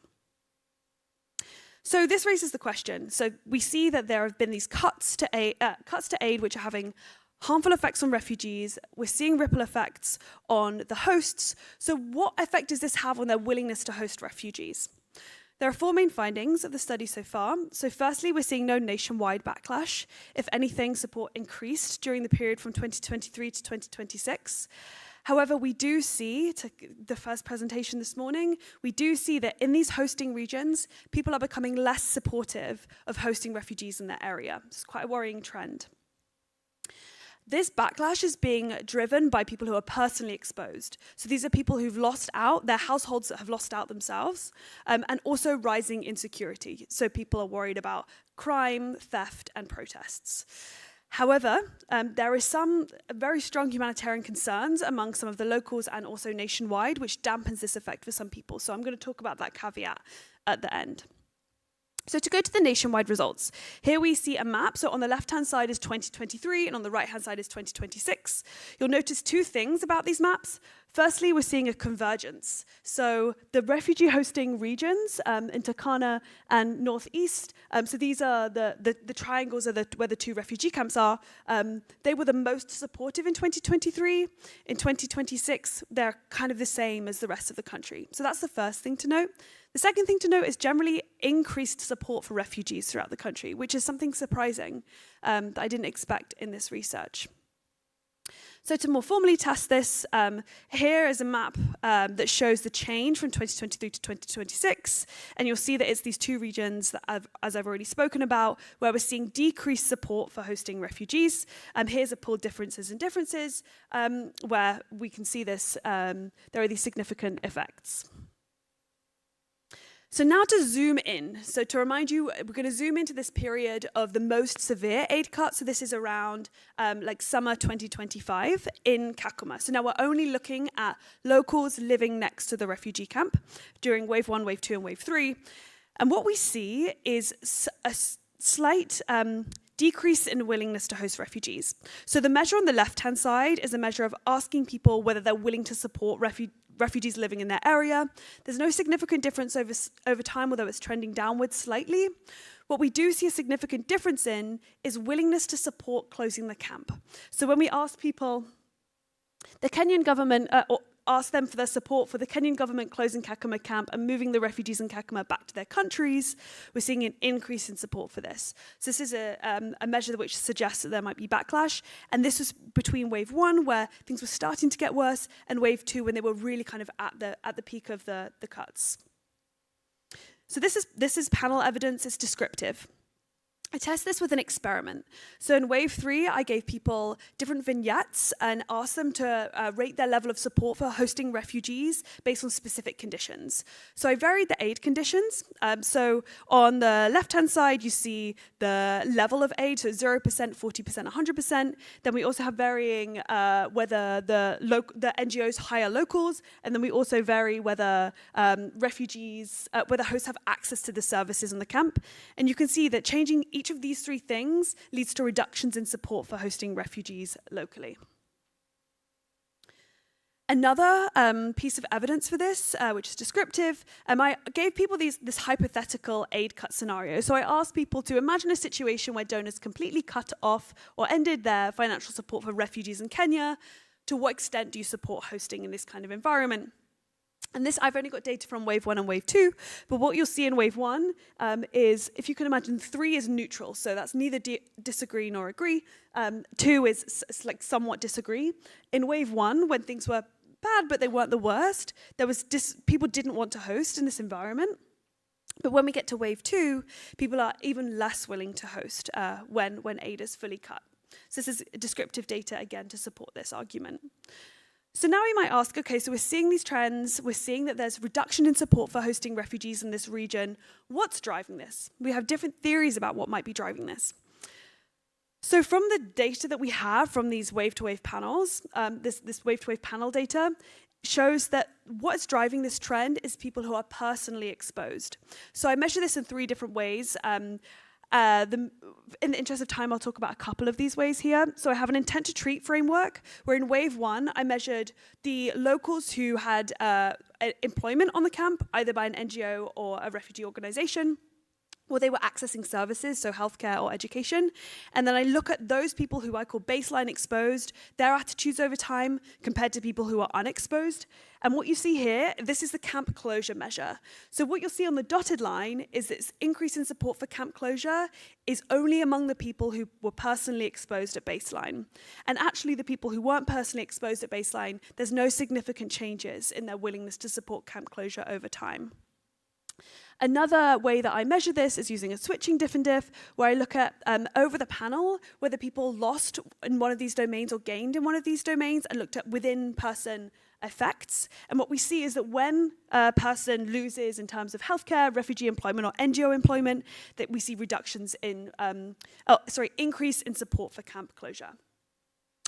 So this raises the question. So we see that there have been these cuts to aid which are having harmful effects on refugees. We're seeing ripple effects on the hosts. So what effect does this have on their willingness to host refugees? There are four main findings of the study so far. So firstly, we're seeing no nationwide backlash. If anything, support increased during the period from 2023 to 2026. However, we do see, to the first presentation this morning, we do see that in these hosting regions, people are becoming less supportive of hosting refugees in their area. It's quite a worrying trend. This backlash is being driven by people who are personally exposed. So these are people who've lost out, their households that have lost out themselves, and also rising insecurity. So people are worried about crime, theft, and protests. However, there is some very strong humanitarian concerns among some of the locals and also nationwide, which dampens this effect for some people. So I'm going to talk about that caveat at the end. So to go to the nationwide results, here we see a map. So on the left-hand side is 2023, and on the right-hand side is 2026. You'll notice two things about these maps. Firstly, we're seeing a convergence. So the refugee hosting regions in Turkana and Northeast, so these are the triangles are where the two refugee camps are. They were the most supportive in 2023. In 2026, they're kind of the same as the rest of the country. So that's the first thing to note. The second thing to note is generally increased support for refugees throughout the country, which is something surprising that I didn't expect in this research. So to more formally test this, here is a map that shows the change from 2023 to 2026, and you'll see that it's these two regions that as I've already spoken about, where we're seeing decreased support for hosting refugees. Here's a pulled differences and differences, where we can see this, there are these significant effects. So now to zoom in. So to remind you, we're going to zoom into this period of the most severe aid cut. So this is around like summer 2025 in Kakuma. So now we're only looking at locals living next to the refugee camp during wave 1, wave 2, and wave 3. And what we see is slight decrease in willingness to host refugees. So the measure on the left-hand side is a measure of asking people whether they're willing to support refugees living in their area. There's no significant difference over time, although it's trending downwards slightly. What we do see a significant difference in is willingness to support closing the camp. So when we ask people, the Kenyan government, ask them for their support for the Kenyan government closing Kakuma camp and moving the refugees in Kakuma back to their countries, we're seeing an increase in support for this. So this is a measure which suggests that there might be backlash. And this was between wave 1, where things were starting to get worse, and wave 2, when they were really kind of at the peak of the cuts. So this is panel evidence. It's descriptive. I test this with an experiment. So in wave 3, I gave people different vignettes and asked them to rate their level of support for hosting refugees based on specific conditions. So I varied the aid conditions. So on the left-hand side, you see the level of aid, so 0%, 40%, 100%. Then we also have varying whether the NGOs hire locals, and then we also vary whether whether hosts have access to the services in the camp. And you can see that changing each of these 3 things leads to reductions in support for hosting refugees locally. Another piece of evidence for this, which is descriptive, I gave people this hypothetical aid cut scenario. So I asked people to imagine a situation where donors completely cut off or ended their financial support for refugees in Kenya. To what extent do you support hosting in this kind of environment? And this, I've only got data from wave 1 and wave 2, but what you'll see in wave 1 is, if you can imagine, 3 is neutral, so that's neither disagree nor agree. 2 is like somewhat disagree. In wave 1, when things were bad but they weren't the worst, there was people didn't want to host in this environment. But when we get to wave 2, people are even less willing to host when aid is fully cut. So this is descriptive data, again, to support this argument. So now we might ask, okay, so we're seeing these trends, we're seeing that there's reduction in support for hosting refugees in this region. What's driving this? We have different theories about what might be driving this. So from the data that we have from these wave-to-wave panels, this wave-to-wave panel data shows that what's driving this trend is people who are personally exposed. So I measure this in 3 different ways. In the interest of time, I'll talk about a couple of these ways here. So I have an intent to treat framework, where in wave 1, I measured the locals who had employment on the camp, either by an NGO or a refugee organization, or they were accessing services, so healthcare or education. And then I look at those people who I call baseline exposed, their attitudes over time compared to people who are unexposed. And what you see here, this is the camp closure measure. So what you'll see on the dotted line is this increase in support for camp closure is only among the people who were personally exposed at baseline. And actually the people who weren't personally exposed at baseline, there's no significant changes in their willingness to support camp closure over time. Another way that I measure this is using a switching diff and diff, where I look at over the panel whether people lost in one of these domains or gained in one of these domains, and looked at within-person effects. And what we see is that when a person loses in terms of healthcare, refugee employment, or NGO employment, that we see reductions in, increase in support for camp closure.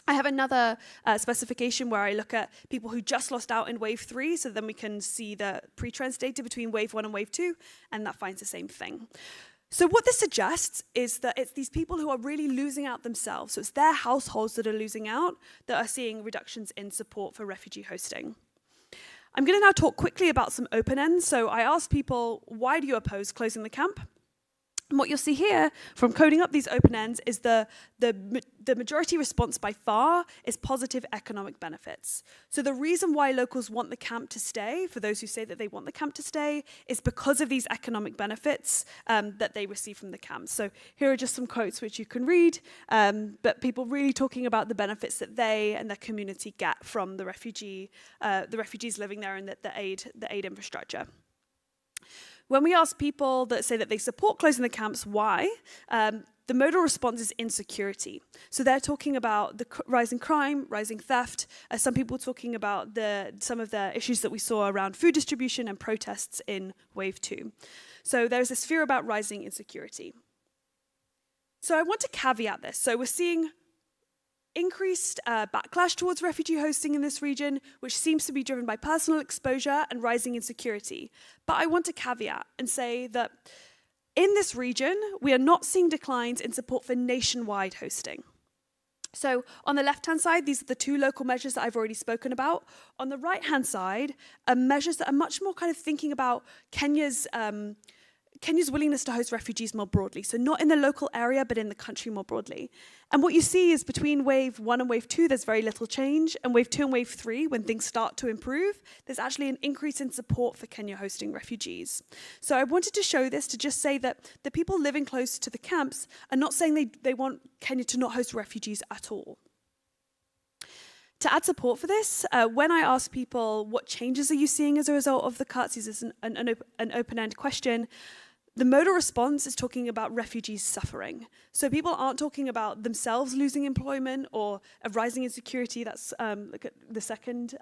I have another specification where I look at people who just lost out in wave 3, so then we can see the pre-trends data between wave 1 and wave 2, and that finds the same thing. So what this suggests is that it's these people who are really losing out themselves, so it's their households that are losing out, that are seeing reductions in support for refugee hosting. I'm going to now talk quickly about some open ends. So I asked people, why do you oppose closing the camp? And what you'll see here from coding up these open ends is the majority response by far is positive economic benefits. So the reason why locals want the camp to stay, for those who say that they want the camp to stay, is because of these economic benefits that they receive from the camp. So here are just some quotes which you can read, but people really talking about the benefits that they and their community get from the refugees living there and the aid infrastructure. When we ask people that say that they support closing the camps, why? The modal response is insecurity. So they're talking about the rising crime, rising theft. Some people talking about some of the issues that we saw around food distribution and protests in wave 2. So there's this fear about rising insecurity. So I want to caveat this. So we're seeing increased backlash towards refugee hosting in this region, which seems to be driven by personal exposure and rising insecurity. But I want to caveat and say that In this region, we are not seeing declines in support for nationwide hosting. So on the left-hand side, these are the two local measures that I've already spoken about. On the right-hand side are measures that are much more kind of thinking about Kenya's willingness to host refugees more broadly. So not in the local area, but in the country more broadly. And what you see is between wave 1 and wave 2, there's very little change. And wave 2 and wave 3, when things start to improve, there's actually an increase in support for Kenya hosting refugees. So I wanted to show this to just say that the people living close to the camps are not saying they want Kenya to not host refugees at all. To add support for this, when I ask people what changes are you seeing as a result of the cuts, this is an open-end question, the modal response is talking about refugees suffering. So people aren't talking about themselves losing employment or a rising insecurity. That's look at the second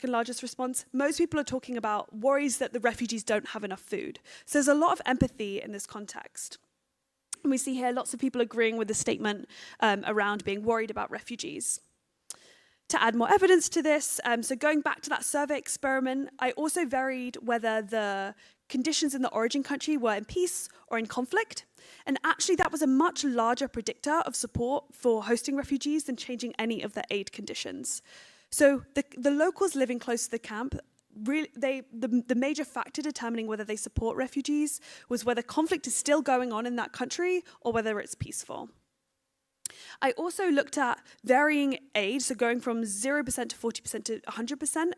largest response. Most people are talking about worries that the refugees don't have enough food. So there's a lot of empathy in this context. And we see here lots of people agreeing with the statement around being worried about refugees. To add more evidence to this, so going back to that survey experiment, I also varied whether the conditions in the origin country were in peace or in conflict. And actually that was a much larger predictor of support for hosting refugees than changing any of the aid conditions. So the locals living close to the camp, really, the major factor determining whether they support refugees was whether conflict is still going on in that country or whether it's peaceful. I also looked at varying aid, so going from 0% to 40% to 100%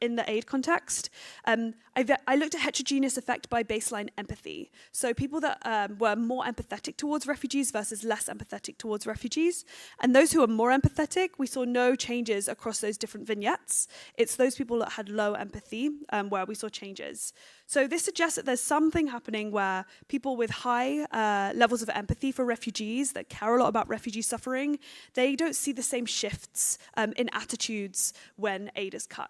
in the aid context. I looked at heterogeneous effect by baseline empathy. So people that were more empathetic towards refugees versus less empathetic towards refugees. And those who are more empathetic, we saw no changes across those different vignettes. It's those people that had low empathy where we saw changes. So this suggests that there's something happening where people with high levels of empathy for refugees that care a lot about refugee suffering, they don't see the same shifts in attitudes when aid is cut.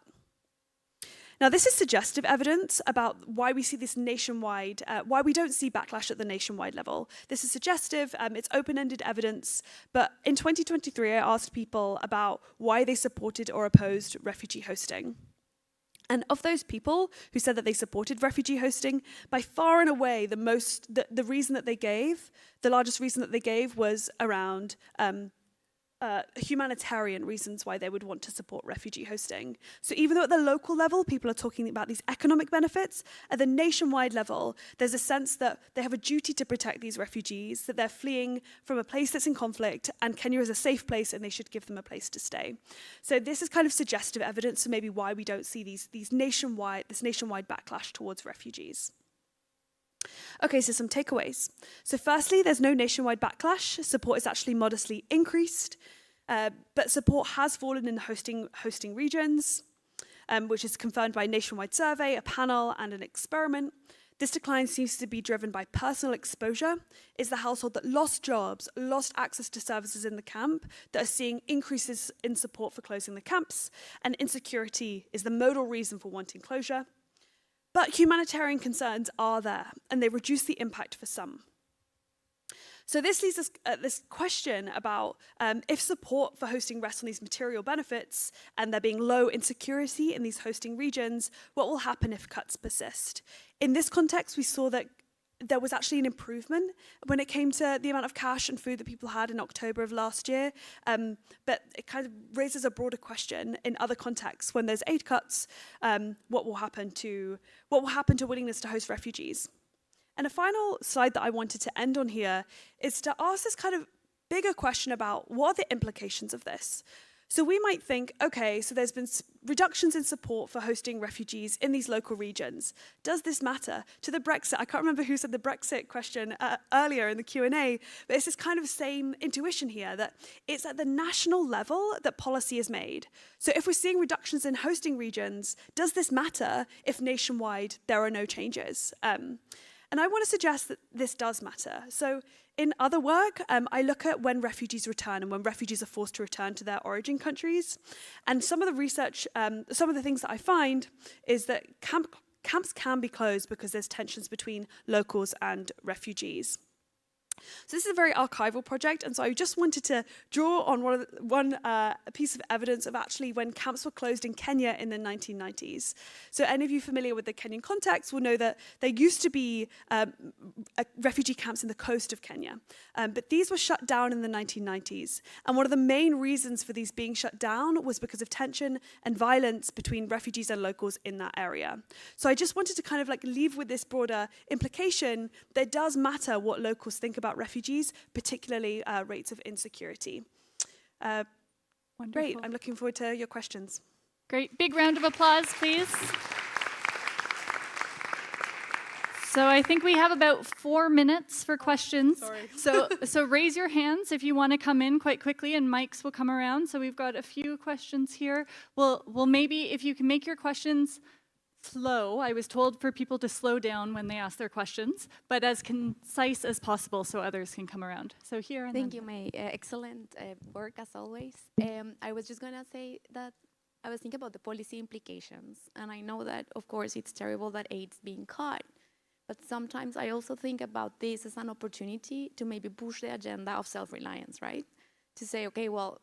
Now, this is suggestive evidence about why we see this nationwide, why we don't see backlash at the nationwide level. This is suggestive, it's open-ended evidence, but in 2023, I asked people about why they supported or opposed refugee hosting. And of those people who said that they supported refugee hosting, by far and away, the reason that they gave, the largest reason that they gave was around humanitarian reasons why they would want to support refugee hosting. So even though at the local level, people are talking about these economic benefits, at the nationwide level, there's a sense that they have a duty to protect these refugees, that they're fleeing from a place that's in conflict, and Kenya is a safe place, and they should give them a place to stay. So this is kind of suggestive evidence for maybe why we don't see this nationwide backlash towards refugees. Okay, so some takeaways. So firstly, there's no nationwide backlash. Support is actually modestly increased, but support has fallen in the hosting regions, which is confirmed by a nationwide survey, a panel, and an experiment. This decline seems to be driven by personal exposure. It's the household that lost jobs, lost access to services in the camp, that are seeing increases in support for closing the camps, and insecurity is the modal reason for wanting closure. But humanitarian concerns are there, and they reduce the impact for some. So this leads us at this question about if support for hosting rests on these material benefits and there being low insecurity in these hosting regions, what will happen if cuts persist? In this context, we saw that there was actually an improvement when it came to the amount of cash and food that people had in October of last year. But it kind of raises a broader question in other contexts. When there's aid cuts, what will happen to willingness to host refugees? And a final slide that I wanted to end on here is to ask this kind of bigger question about what are the implications of this? So we might think, okay, so there's been reductions in support for hosting refugees in these local regions. Does this matter? To the Brexit, I can't remember who said the Brexit question earlier in the Q&A, but it's this kind of same intuition here that it's at the national level that policy is made. So if we're seeing reductions in hosting regions, does this matter if nationwide there are no changes? And I want to suggest that this does matter. So in other work, I look at when refugees return and when refugees are forced to return to their origin countries. And some of the research, some of the things that I find is that camps can be closed because there's tensions between locals and refugees. So this is a very archival project, and so I just wanted to draw on one piece of evidence of actually when camps were closed in Kenya in the 1990s. So any of you familiar with the Kenyan context will know that there used to be refugee camps in the coast of Kenya, but these were shut down in the 1990s. And one of the main reasons for these being shut down was because of tension and violence between refugees and locals in that area. So I just wanted to kind of like leave with this broader implication that it does matter what locals think about refugees, particularly rates of insecurity. Great, I'm looking forward to your questions. Great, big round of applause, please. So I think we have about 4 minutes for questions. Sorry. So raise your hands if you want to come in quite quickly, and mics will come around. So we've got a few questions here. Well, maybe if you can make your questions slow. I was told for people to slow down when they ask their questions, but as concise as possible so others can come around. So here and Thank you, May. Excellent work as always. I was just going to say that I was thinking about the policy implications, and I know that, of course, it's terrible that aid's being cut, but sometimes I also think about this as an opportunity to maybe push the agenda of self-reliance, right? To say, okay, well,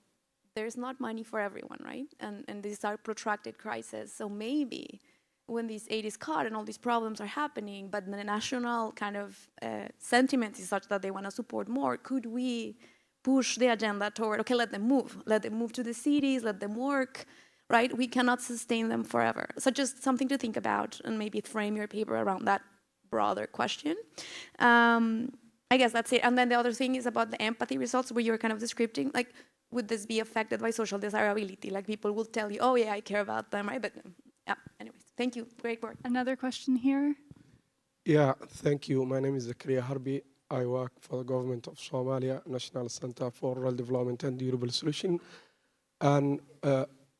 there's not money for everyone, right? And these are protracted crises, so maybe when this aid is cut and all these problems are happening, but the national kind of sentiment is such that they want to support more, could we push the agenda toward, okay, let them move to the cities, let them work, right? We cannot sustain them forever. So just something to think about and maybe frame your paper around that broader question. I guess that's it. And then the other thing is about the empathy results where you're kind of describing, like, would this be affected by social desirability? Like people will tell you, oh yeah, I care about them, right? But yeah, anyways, thank you, great work. another question here. Yeah, thank you. My name is Zakaria Harbi. I work for the government of Somalia, National Center for Rural Development and Durable Solution. And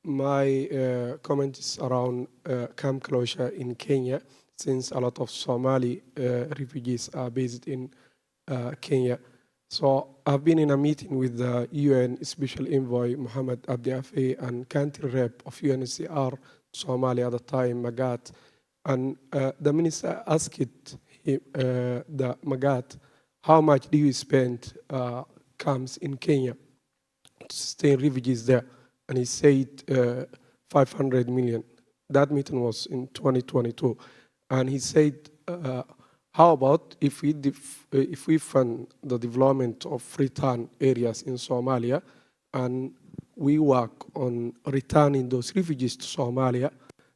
my comment is around camp closure in Kenya, since a lot of Somali refugees are based in Kenya. So I've been in a meeting with the UN Special Envoy Mohammed Abdi Afi and country rep of UNHCR Somalia at the time, Magat, and the minister asked him, the Magat, how much do you spend camps in Kenya to sustain refugees there? And he said 500 million. That meeting was in 2022. And he said, how about if we fund the development of return areas in Somalia and we work on returning those refugees to Somalia?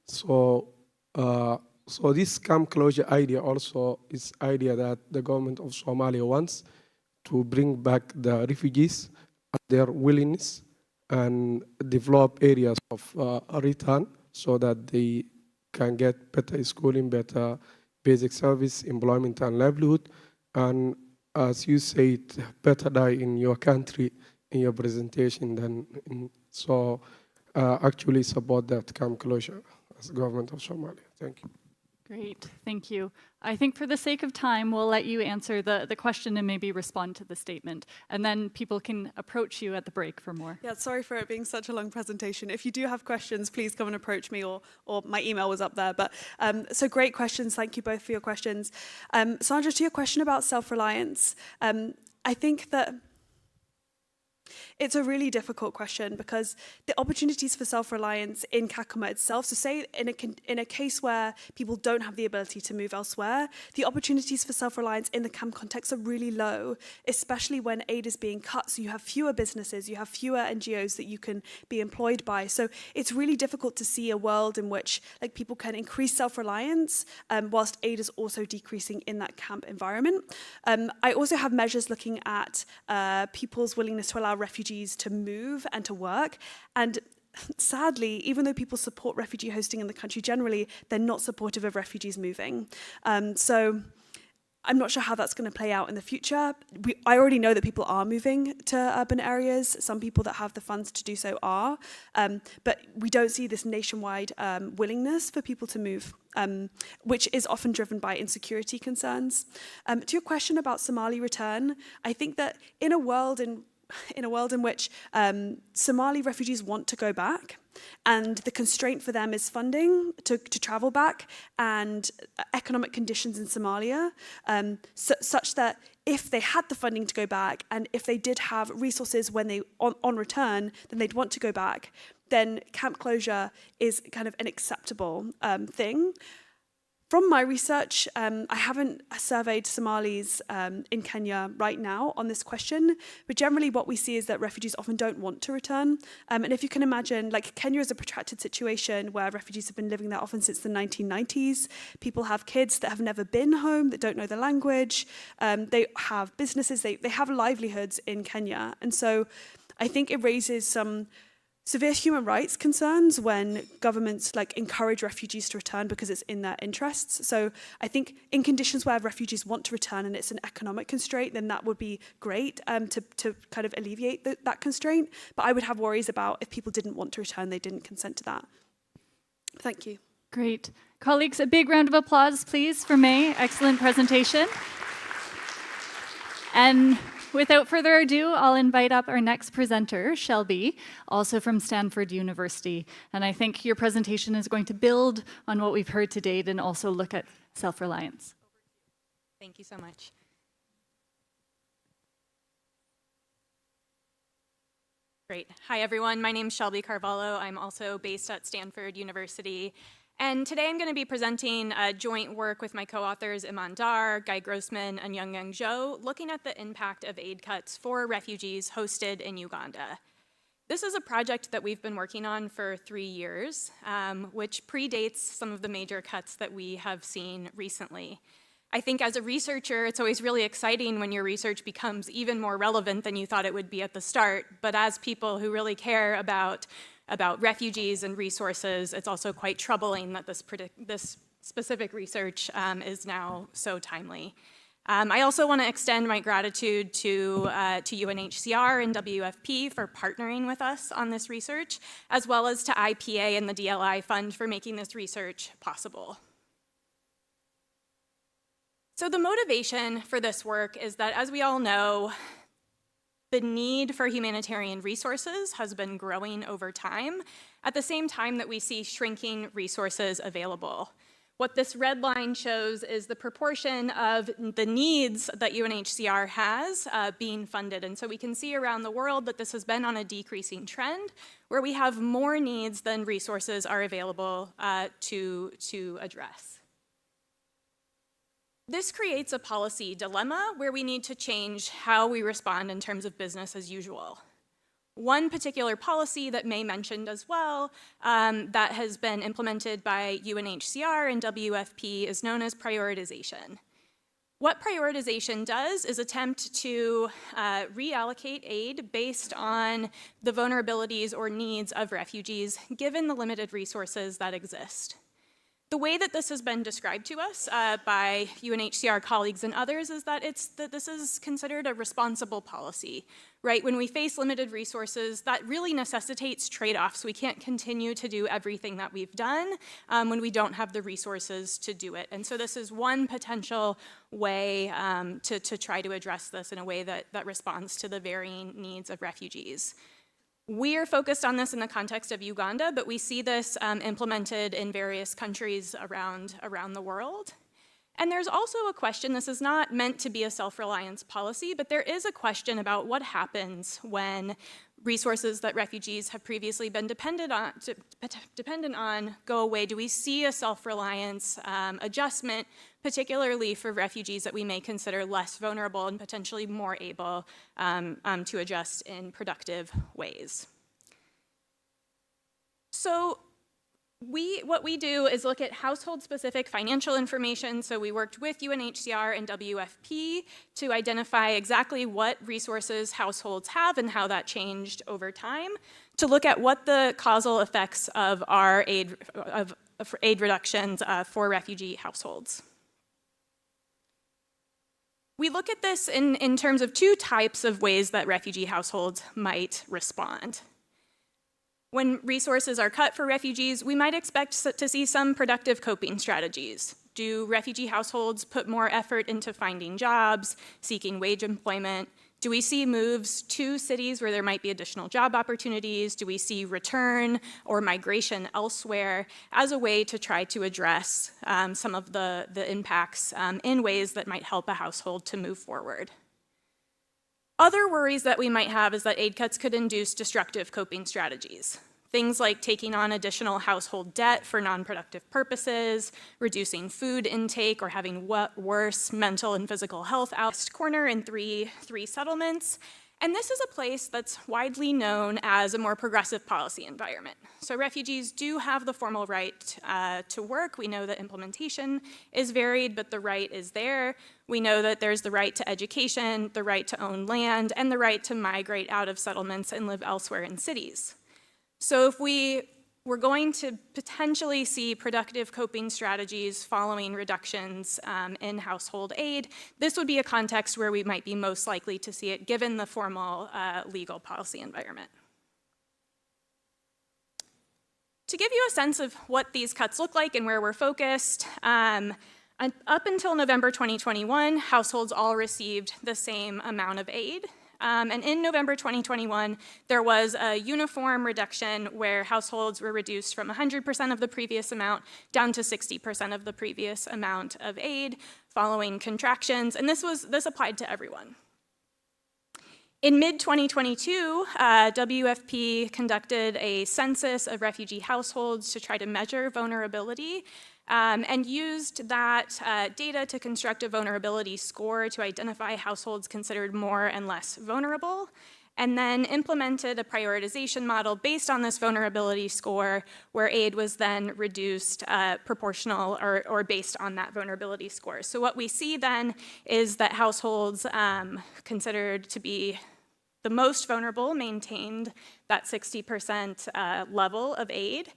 So this camp closure idea also is idea that the government of Somalia wants to bring back the refugees at their willingness and develop areas of return so that they can get better schooling, better basic service, employment and livelihood. And as you said, better die in your country in your presentation than so actually support that camp closure as government of Somalia. Thank you. Great, thank you. I think for the sake of time, we'll let you answer the question and maybe respond to the statement. And then people can approach you at the break for more. Yeah, sorry for it being such a long presentation. If you do have questions, please come and approach me, or my email was up there. But so great questions. Thank you both for your questions. Sandra, to your question about self-reliance, I think that it's a really difficult question because the opportunities for self-reliance in Kakuma itself, so say in a case where people don't have the ability to move elsewhere, the opportunities for self-reliance in the camp context are really low, especially when aid is being cut. So you have fewer businesses, you have fewer NGOs that you can be employed by. So it's really difficult to see a world in which like people can increase self-reliance whilst aid is also decreasing in that camp environment. I also have measures looking at people's willingness to allow refugees to move and to work. And sadly, even though people support refugee hosting in the country generally, they're not supportive of refugees moving. So I'm not sure how that's going to play out in the future. I already know that people are moving to urban areas. Some people that have the funds to do so are. But we don't see this nationwide willingness for people to move, which is often driven by insecurity concerns. To your question about Somali return, I think that in a world in a world in which Somali refugees want to go back, and the constraint for them is funding to travel back and economic conditions in Somalia, such that if they had the funding to go back and if they did have resources when they on return, then they'd want to go back, then camp closure is kind of an acceptable thing. From my research, I haven't surveyed Somalis in Kenya right now on this question, but generally what we see is that refugees often don't want to return. And if you can imagine, like Kenya is a protracted situation where refugees have been living there often since the 1990s. People have kids that have never been home, that don't know the language. They have businesses, they have livelihoods in Kenya. And so I think it raises some severe human rights concerns when governments encourage refugees to return because it's in their interests. So I think in conditions where refugees want to return and it's an economic constraint, then that would be great to kind of alleviate that constraint. But I would have worries about if people didn't want to return, they didn't consent to that. Thank you. Great. Colleagues, a big round of applause, please, for May. Excellent presentation. And without further ado, I'll invite up our next presenter, Shelby, also from Stanford University. And I think your presentation is going to build on what we've heard to date and also look at self-reliance. Thank you so much. Great. Hi, everyone. My name is Shelby Carvalho. I'm also based at Stanford University. And today I'm going to be presenting joint work with my co-authors Iman Dar, Guy Grossman, and Young Zhou, looking at the impact of aid cuts for refugees hosted in Uganda. This is a project that we've been working on for 3 years, which predates some of the major cuts that we have seen recently. I think as a researcher, it's always really exciting when your research becomes even more relevant than you thought it would be at the start. But as people who really care about refugees and resources, it's also quite troubling that this specific research is now so timely. I also want to extend my gratitude to UNHCR and WFP for partnering with us on this research, as well as to IPA and the DLI Fund for making this research possible. So the motivation for this work is that, as we all know, the need for humanitarian resources has been growing over time, at the same time that we see shrinking resources available. What this red line shows is the proportion of the needs that UNHCR has being funded. And so we can see around the world that this has been on a decreasing trend, where we have more needs than resources are available to address. This creates a policy dilemma where we need to change how we respond in terms of business as usual. One particular policy that May mentioned as well that has been implemented by UNHCR and WFP is known as prioritization. What prioritization does is attempt to reallocate aid based on the vulnerabilities or needs of refugees given the limited resources that exist. The way that this has been described to us by UNHCR colleagues and others is that this is considered a responsible policy, right? When we face limited resources, that really necessitates trade-offs. We can't continue to do everything that we've done when we don't have the resources to do it. And so this is one potential way to try to address this in a way that responds to the varying needs of refugees. We are focused on this in the context of Uganda, but we see this implemented in various countries around the world. And there's also a question, this is not meant to be a self-reliance policy, but there is a question about what happens when resources that refugees have previously been dependent on go away. Do we see a self-reliance adjustment, particularly for refugees that we may consider less vulnerable and potentially more able to adjust in productive ways? So what we do is look at household-specific financial information. So we worked with UNHCR and WFP to identify exactly what resources households have and how that changed over time, to look at what the causal effects of our aid reductions for refugee households. We look at this in terms of two types of ways that refugee households might respond. When resources are cut for refugees, we might expect to see some productive coping strategies. Do refugee households put more effort into finding jobs, seeking wage employment, Do we see moves to cities where there might be additional job opportunities? Do we see return or migration elsewhere as a way to try to address some of the impacts in ways that might help a household to move forward? Other worries that we might have is that aid cuts could induce destructive coping strategies. Things like taking on additional household debt for non-productive purposes, reducing food intake, or having worse mental and physical health out. Corner in three settlements. And this is a place that's widely known as a more progressive policy environment. So refugees do have the formal right to work. We know that implementation is varied, but the right is there. We know that there's the right to education, the right to own land, and the right to migrate out of settlements and live elsewhere in cities. So if we're going to potentially see productive coping strategies following reductions in household aid, this would be a context where we might be most likely to see it given the formal legal policy environment. To give you a sense of what these cuts look like and where we're focused, up until November 2021, households all received the same amount of aid. And in November 2021, there was a uniform reduction where households were reduced from 100% of the previous amount down to 60% of the previous amount of aid following contractions, and this applied to everyone. In mid-2022, WFP conducted a census of refugee households to try to measure vulnerability, and used that data to construct a vulnerability score to identify households considered more and less vulnerable, and then implemented a prioritization model based on this vulnerability score where aid was then reduced proportional or based on that vulnerability score. So what we see then is that households considered to be the most vulnerable maintained that 60% level of aid.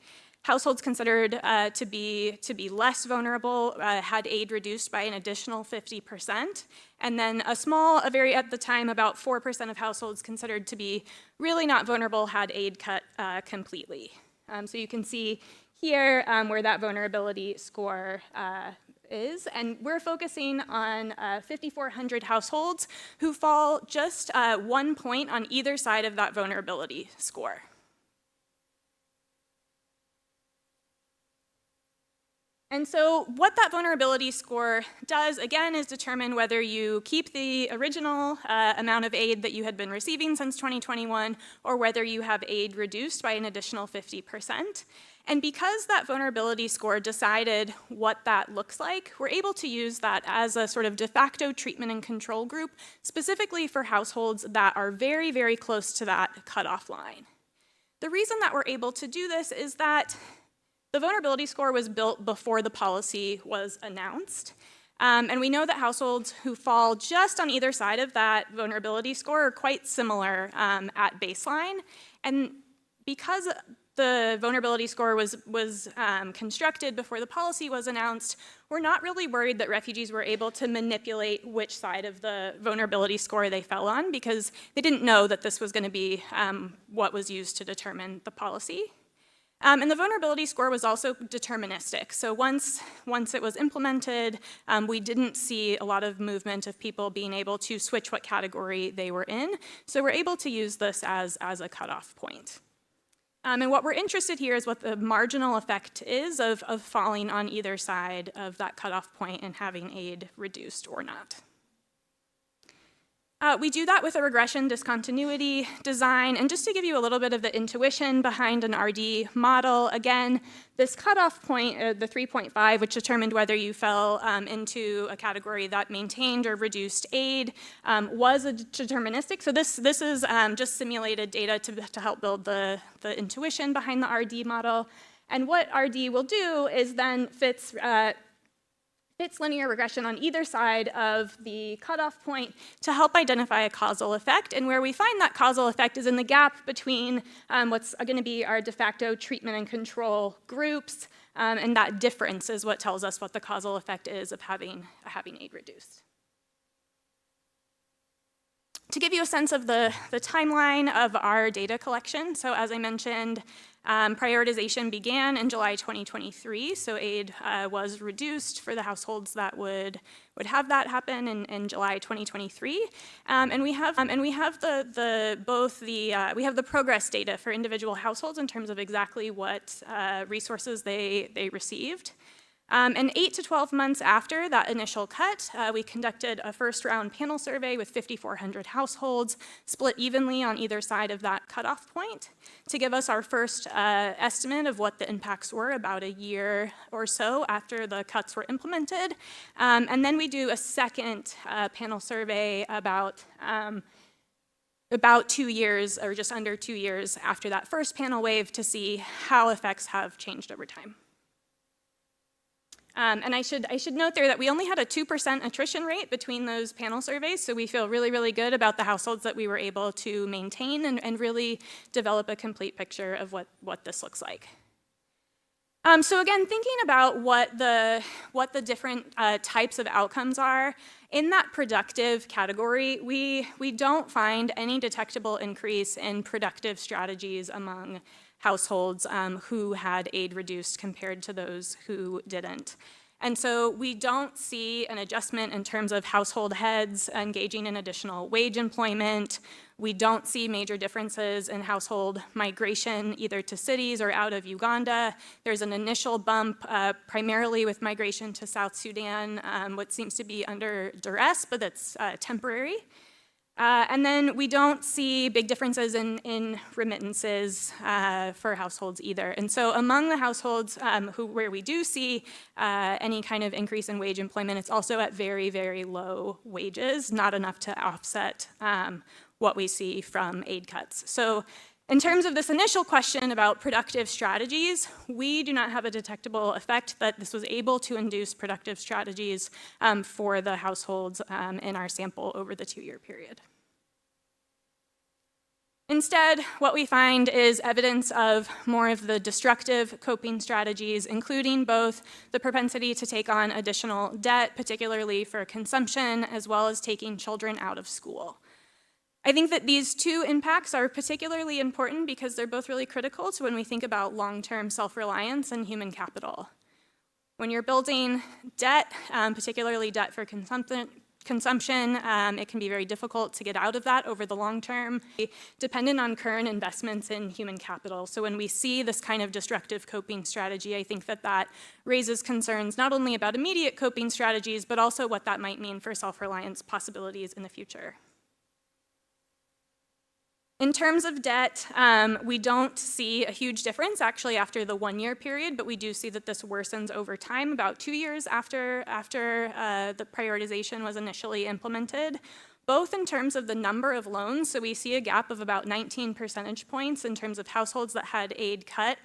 Households considered to be less vulnerable had aid reduced by an additional 50%. And then at the time, about 4% of households considered to be really not vulnerable had aid cut completely. So you can see here where that vulnerability score is. And we're focusing on 5,400 households who fall just 1 point on either side of that vulnerability score. And so what that vulnerability score does, again, is determine whether you keep the original amount of aid that you had been receiving since 2021 or whether you have aid reduced by an additional 50%. And because that vulnerability score decided what that looks like, we're able to use that as a sort of de facto treatment and control group, specifically for households that are very, very close to that cutoff line. The reason that we're able to do this is that the vulnerability score was built before the policy was announced. And we know that households who fall just on either side of that vulnerability score are quite similar at baseline. And because the vulnerability score was constructed before the policy was announced, we're not really worried that refugees were able to manipulate which side of the vulnerability score they fell on because they didn't know that this was going to be what was used to determine the policy. And the vulnerability score was also deterministic. So once it was implemented, we didn't see a lot of movement of people being able to switch what category they were in. So we're able to use this as a cutoff point. And what we're interested here is what the marginal effect is of falling on either side of that cutoff point and having aid reduced or not. We do that with a regression discontinuity design, and just to give you a little bit of the intuition behind an RD model, again, this cutoff point, the 3.5, which determined whether you fell into a category that maintained or reduced aid, was deterministic. So this is just simulated data to help build the intuition behind the RD model. And what RD will do is then fits linear regression on either side of the cutoff point to help identify a causal effect. And where we find that causal effect is in the gap between what's going to be our de facto treatment and control groups, and that difference is what tells us what the causal effect is of having aid reduced. To give you a sense of the timeline of our data collection, so as I mentioned, Prioritization began in July 2023, so aid was reduced for the households that would have that happen in July 2023, and we have the progress data for individual households in terms of exactly what resources they received. And 8 to 12 months after that initial cut, we conducted a first-round panel survey with 5,400 households, split evenly on either side of that cutoff point, to give us our first estimate of what the impacts were about a year or so after the cuts were implemented. And then we do a second panel survey about 2 years, or just under 2 years after that first panel wave, to see how effects have changed over time. And I should note there that we only had a 2% attrition rate between those panel surveys, so we feel really, really good about the households that we were able to maintain and really develop a complete picture of what this looks like. So again, thinking about what the different types of outcomes are, in that productive category, we don't find any detectable increase in productive strategies among households who had aid reduced compared to those who didn't. And so we don't see an adjustment in terms of household heads engaging in additional wage employment. We don't see major differences in household migration either to cities or out of Uganda. There's an initial bump primarily with migration to South Sudan, what seems to be under duress, but that's temporary. And then we don't see big differences in remittances for households either. And so among the households where we do see any kind of increase in wage employment, it's also at very, very low wages, not enough to offset what we see from aid cuts. So in terms of this initial question about productive strategies, we do not have a detectable effect that this was able to induce productive strategies for the households in our sample over the 2-year period. Instead, what we find is evidence of more of the destructive coping strategies, including both the propensity to take on additional debt, particularly for consumption, as well as taking children out of school. I think that these two impacts are particularly important because they're both really critical to when we think about long-term self-reliance and human capital. When you're building debt, particularly debt for consumption, it can be very difficult to get out of that over the long term, dependent on current investments in human capital. So when we see this kind of destructive coping strategy, I think that raises concerns not only about immediate coping strategies, but also what that might mean for self-reliance possibilities in the future. In terms of debt, we don't see a huge difference actually after the 1-year period, but we do see that this worsens over time, about 2 years after the prioritization was initially implemented, both in terms of the number of loans. So we see a gap of about 19 percentage points in terms of households that had aid cut,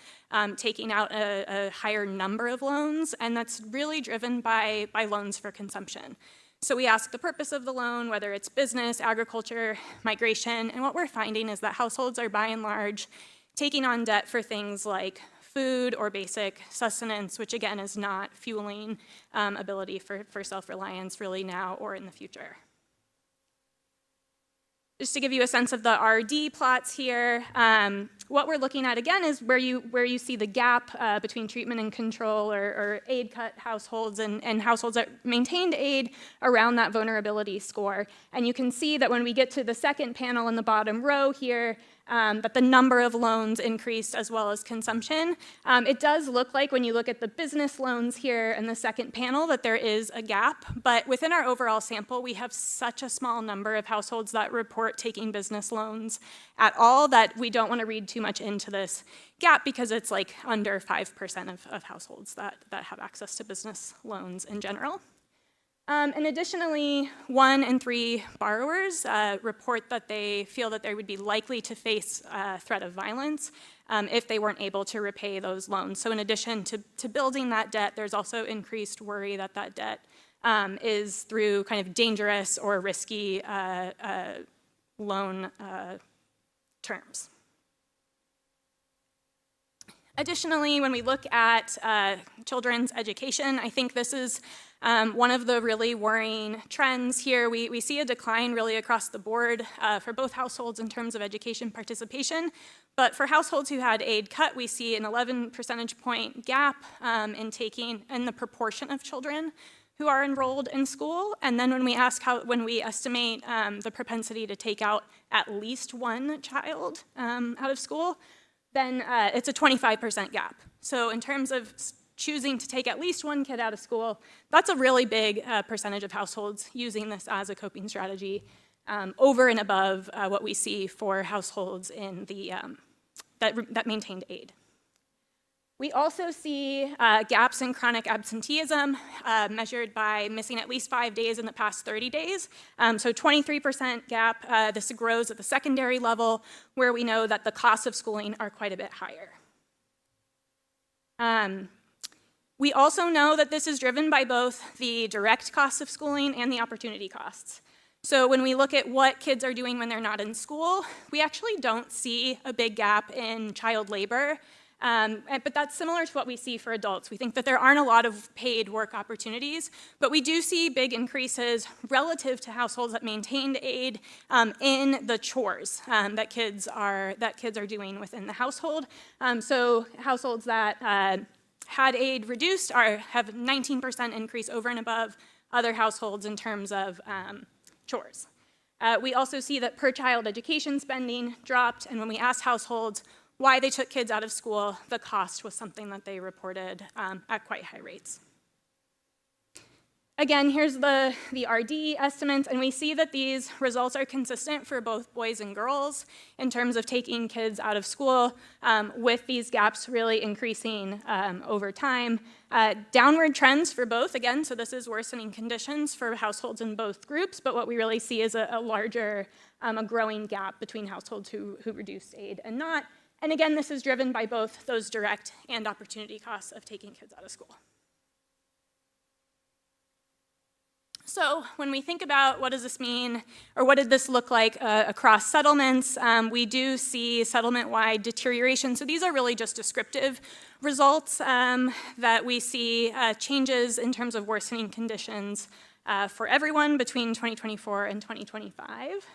taking out a higher number of loans, and that's really driven by loans for consumption. So we ask the purpose of the loan, whether it's business, agriculture, migration, and what we're finding is that households are by and large taking on debt for things like food or basic sustenance, which again is not fueling ability for self-reliance really now or in the future. Just to give you a sense of the RD plots here, what we're looking at again is where you see the gap between treatment and control or aid cut households and households that maintained aid around that vulnerability score. And you can see that when we get to the second panel in the bottom row here, that the number of loans increased as well as consumption. It does look like when you look at the business loans here in the second panel that there is a gap, but within our overall sample, we have such a small number of households that report taking business loans at all that we don't want to read too much into this gap because it's like under 5% of households that have access to business loans in general. And additionally, 1 in 3 borrowers report that they feel that they would be likely to face threat of violence if they weren't able to repay those loans. So in addition to building that debt, there's also increased worry that that debt is through kind of dangerous or risky loan terms. Additionally, when we look at children's education, I think this is one of the really worrying trends here. We see a decline really across the board for both households in terms of education participation. But for households who had aid cut, we see an 11 percentage point gap in the proportion of children who are enrolled in school. And then when we estimate the propensity to take out at least one child out of school, then it's a 25% gap. So in terms of choosing to take at least one kid out of school, that's a really big percentage of households using this as a coping strategy over and above what we see for households in the, that maintained aid. We also see gaps in chronic absenteeism measured by missing at least 5 days in the past 30 days. So 23% gap, this grows at the secondary level where we know that the costs of schooling are quite a bit higher. We also know that this is driven by both the direct costs of schooling and the opportunity costs. So when we look at what kids are doing when they're not in school, we actually don't see a big gap in child labor. But that's similar to what we see for adults. We think that there aren't a lot of paid work opportunities, but we do see big increases relative to households that maintained aid in the chores that kids are doing within the household. So households that had aid reduced have 19% increase over and above other households in terms of chores. We also see that per child education spending dropped, and when we asked households why they took kids out of school, the cost was something that they reported at quite high rates. Again, here's the RD estimates, and we see that these results are consistent for both boys and girls in terms of taking kids out of school, with these gaps really increasing over time. Downward trends for both, again, so this is worsening conditions for households in both groups, but what we really see is a larger, a growing gap between households who reduced aid and not. And again, this is driven by both those direct and opportunity costs of taking kids out of school. So when we think about what does this mean, or what did this look like across settlements, we do see settlement-wide deterioration. So these are really just descriptive results that we see changes in terms of worsening conditions for everyone between 2024 and 2025.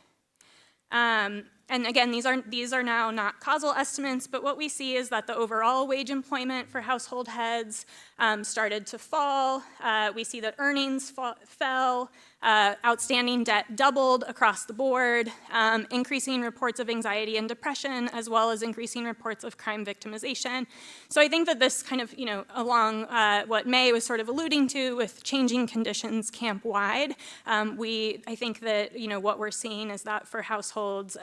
And again, these are now not causal estimates, but what we see is that the overall wage employment for household heads started to fall. We see that earnings fell, outstanding debt doubled across the board, increasing reports of anxiety and depression, as well as increasing reports of crime victimization. So I think that this kind of, along what May was sort of alluding to with changing conditions camp-wide, I think that, what we're seeing is that for households,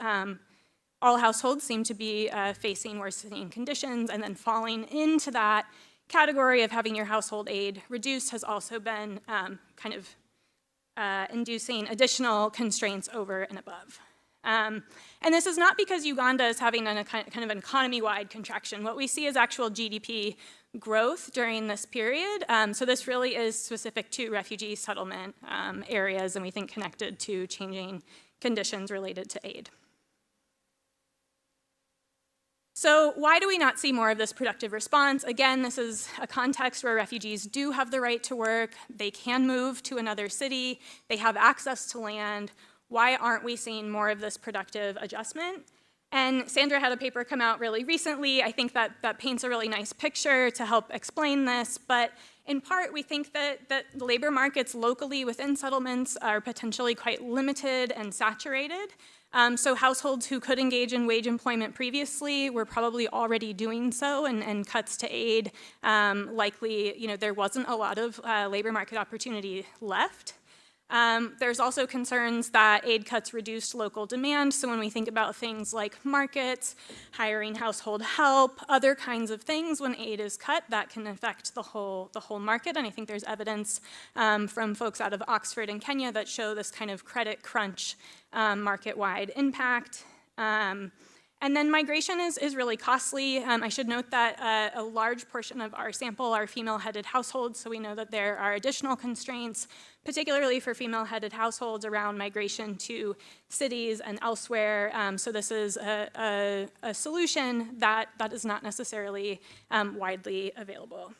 all households seem to be facing worsening conditions, and then falling into that category of having your household aid reduced has also been inducing additional constraints over and above. And this is not because Uganda is having a kind of an economy-wide contraction. What we see is actual GDP growth during this period. So this really is specific to refugee settlement areas, and we think connected to changing conditions related to aid. So why do we not see more of this productive response? Again, this is a context where refugees do have the right to work. They can move to another city. They have access to land. Why aren't we seeing more of this productive adjustment? And Sandra had a paper come out really recently. I think that paints a really nice picture to help explain this. But in part, we think that labor markets locally within settlements are potentially quite limited and saturated. So households who could engage in wage employment previously were probably already doing so, and cuts to aid likely, there wasn't a lot of labor market opportunity left. There's also concerns that aid cuts reduced local demand. So when we think about things like markets, hiring household help, other kinds of things, when aid is cut, that can affect the whole market. And I think there's evidence from folks out of Oxford and Kenya that show this kind of credit crunch market-wide impact. And then migration is really costly. I should note that a large portion of our sample are female-headed households, so we know that there are additional constraints, particularly for female-headed households around migration to cities and elsewhere. So this is a solution that is not necessarily widely available.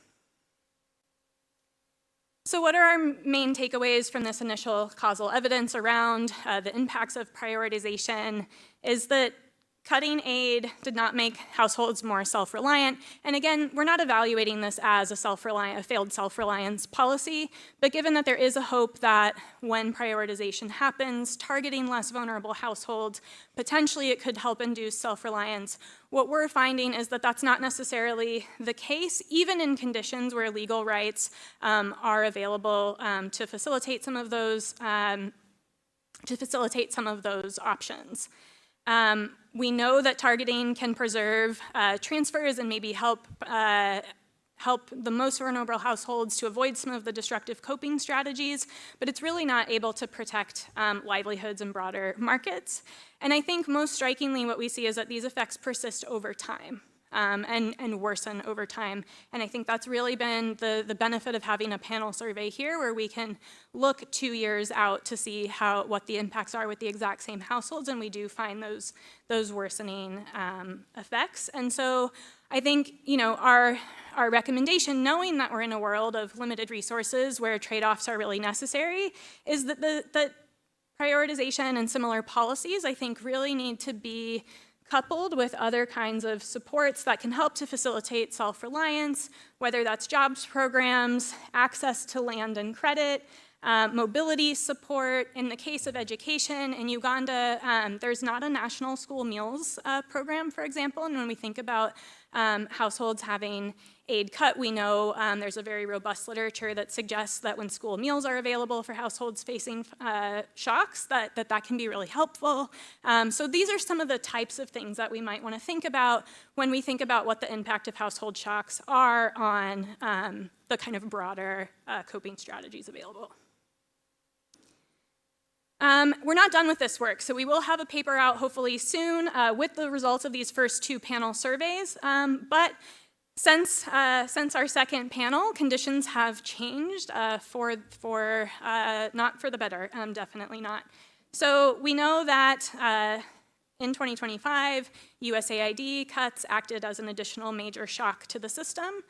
So what are our main takeaways from this initial causal evidence around the impacts of prioritization is that cutting aid did not make households more self-reliant. And again, we're not evaluating this as a failed self-reliance policy, but given that there is a hope that when prioritization happens, targeting less vulnerable households, potentially it could help induce self-reliance. What we're finding is that that's not necessarily the case, even in conditions where legal rights are available to facilitate some of those options. We know that targeting can preserve transfers and maybe help the most vulnerable households to avoid some of the destructive coping strategies, but it's really not able to protect livelihoods in broader markets. And I think most strikingly what we see is that these effects persist over time. And worsen over time. And I think that's really been the benefit of having a panel survey here where we can look 2 years out to see what the impacts are with the exact same households, and we do find those worsening effects. And so I think our recommendation, knowing that we're in a world of limited resources where trade-offs are really necessary, is that that prioritization and similar policies, I think, really need to be coupled with other kinds of supports that can help to facilitate self-reliance, whether that's jobs programs, access to land and credit, mobility support. In the case of education in Uganda, there's not a national school meals program, for example, and when we think about households having aid cut, we know there's a very robust literature that suggests that when school meals are available for households facing shocks, that can be really helpful. So these are some of the types of things that we might want to think about when we think about what the impact of household shocks are on the kind of broader coping strategies available. We're not done with this work, so we will have a paper out hopefully soon with the results of these first 2 panel surveys, but since our second panel, conditions have changed not for the better, definitely not. So we know that in 2025, USAID cuts acted as an additional major shock to the system,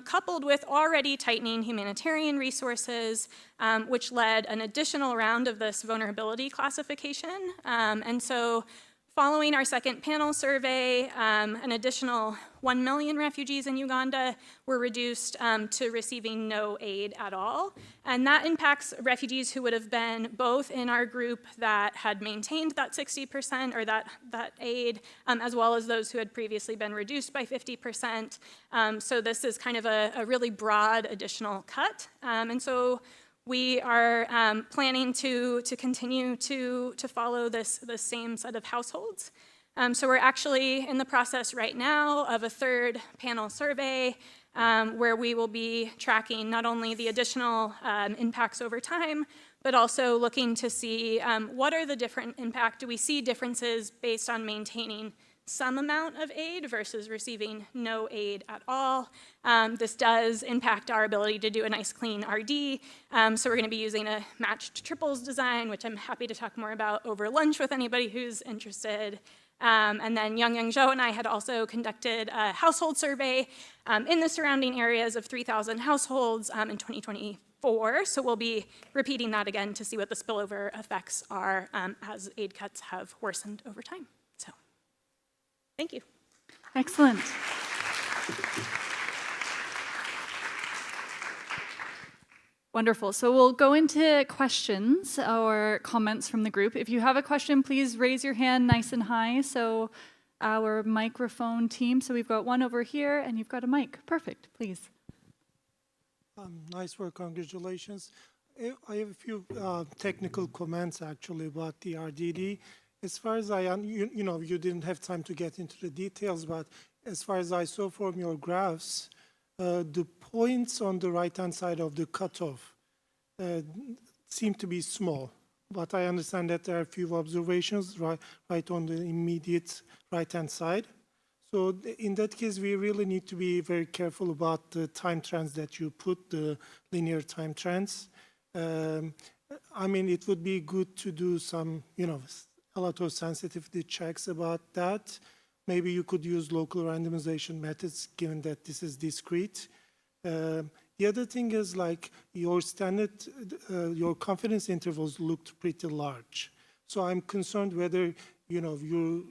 coupled with already tightening humanitarian resources, which led an additional round of this vulnerability classification. And so following our second panel survey, an additional 1 million refugees in Uganda were reduced to receiving no aid at all. And that impacts refugees who would have been both in our group that had maintained that 60% or that aid, as well as those who had previously been reduced by 50%. So this is kind of a really broad additional cut. And so we are planning to continue to follow this same set of households. So we're actually in the process right now of a third panel survey where we will be tracking not only the additional impacts over time, but also looking to see what are the different impacts. Do we see differences based on maintaining some amount of aid versus receiving no aid at all? This does impact our ability to do a nice clean RD. So we're going to be using a matched triples design, which I'm happy to talk more about over lunch with anybody who's interested. And then Young Zhou and I had also conducted a household survey in the surrounding areas of 3,000 households in 2024. So we'll be repeating that again to see what the spillover effects are as aid cuts have worsened over time. So thank you. Excellent. Wonderful. So we'll go into questions or comments from the group. If you have a question, please raise your hand nice and high. So our microphone team, so we've got one over here and you've got a mic. Perfect, please. Nice work, congratulations. I have a few technical comments actually about the RDD. As far as you didn't have time to get into the details, but as far as I saw from your graphs, the points on the right-hand side of the cutoff seem to be small, but I understand that there are a few observations right on the immediate right-hand side. So in that case, we really need to be very careful about the time trends that you put, the linear time trends. I mean, it would be good to do some, a lot of sensitivity checks about that. Maybe you could use local randomization methods, given that this is discrete. The other thing is, like, your standard, your confidence intervals looked pretty large. So I'm concerned whether, you're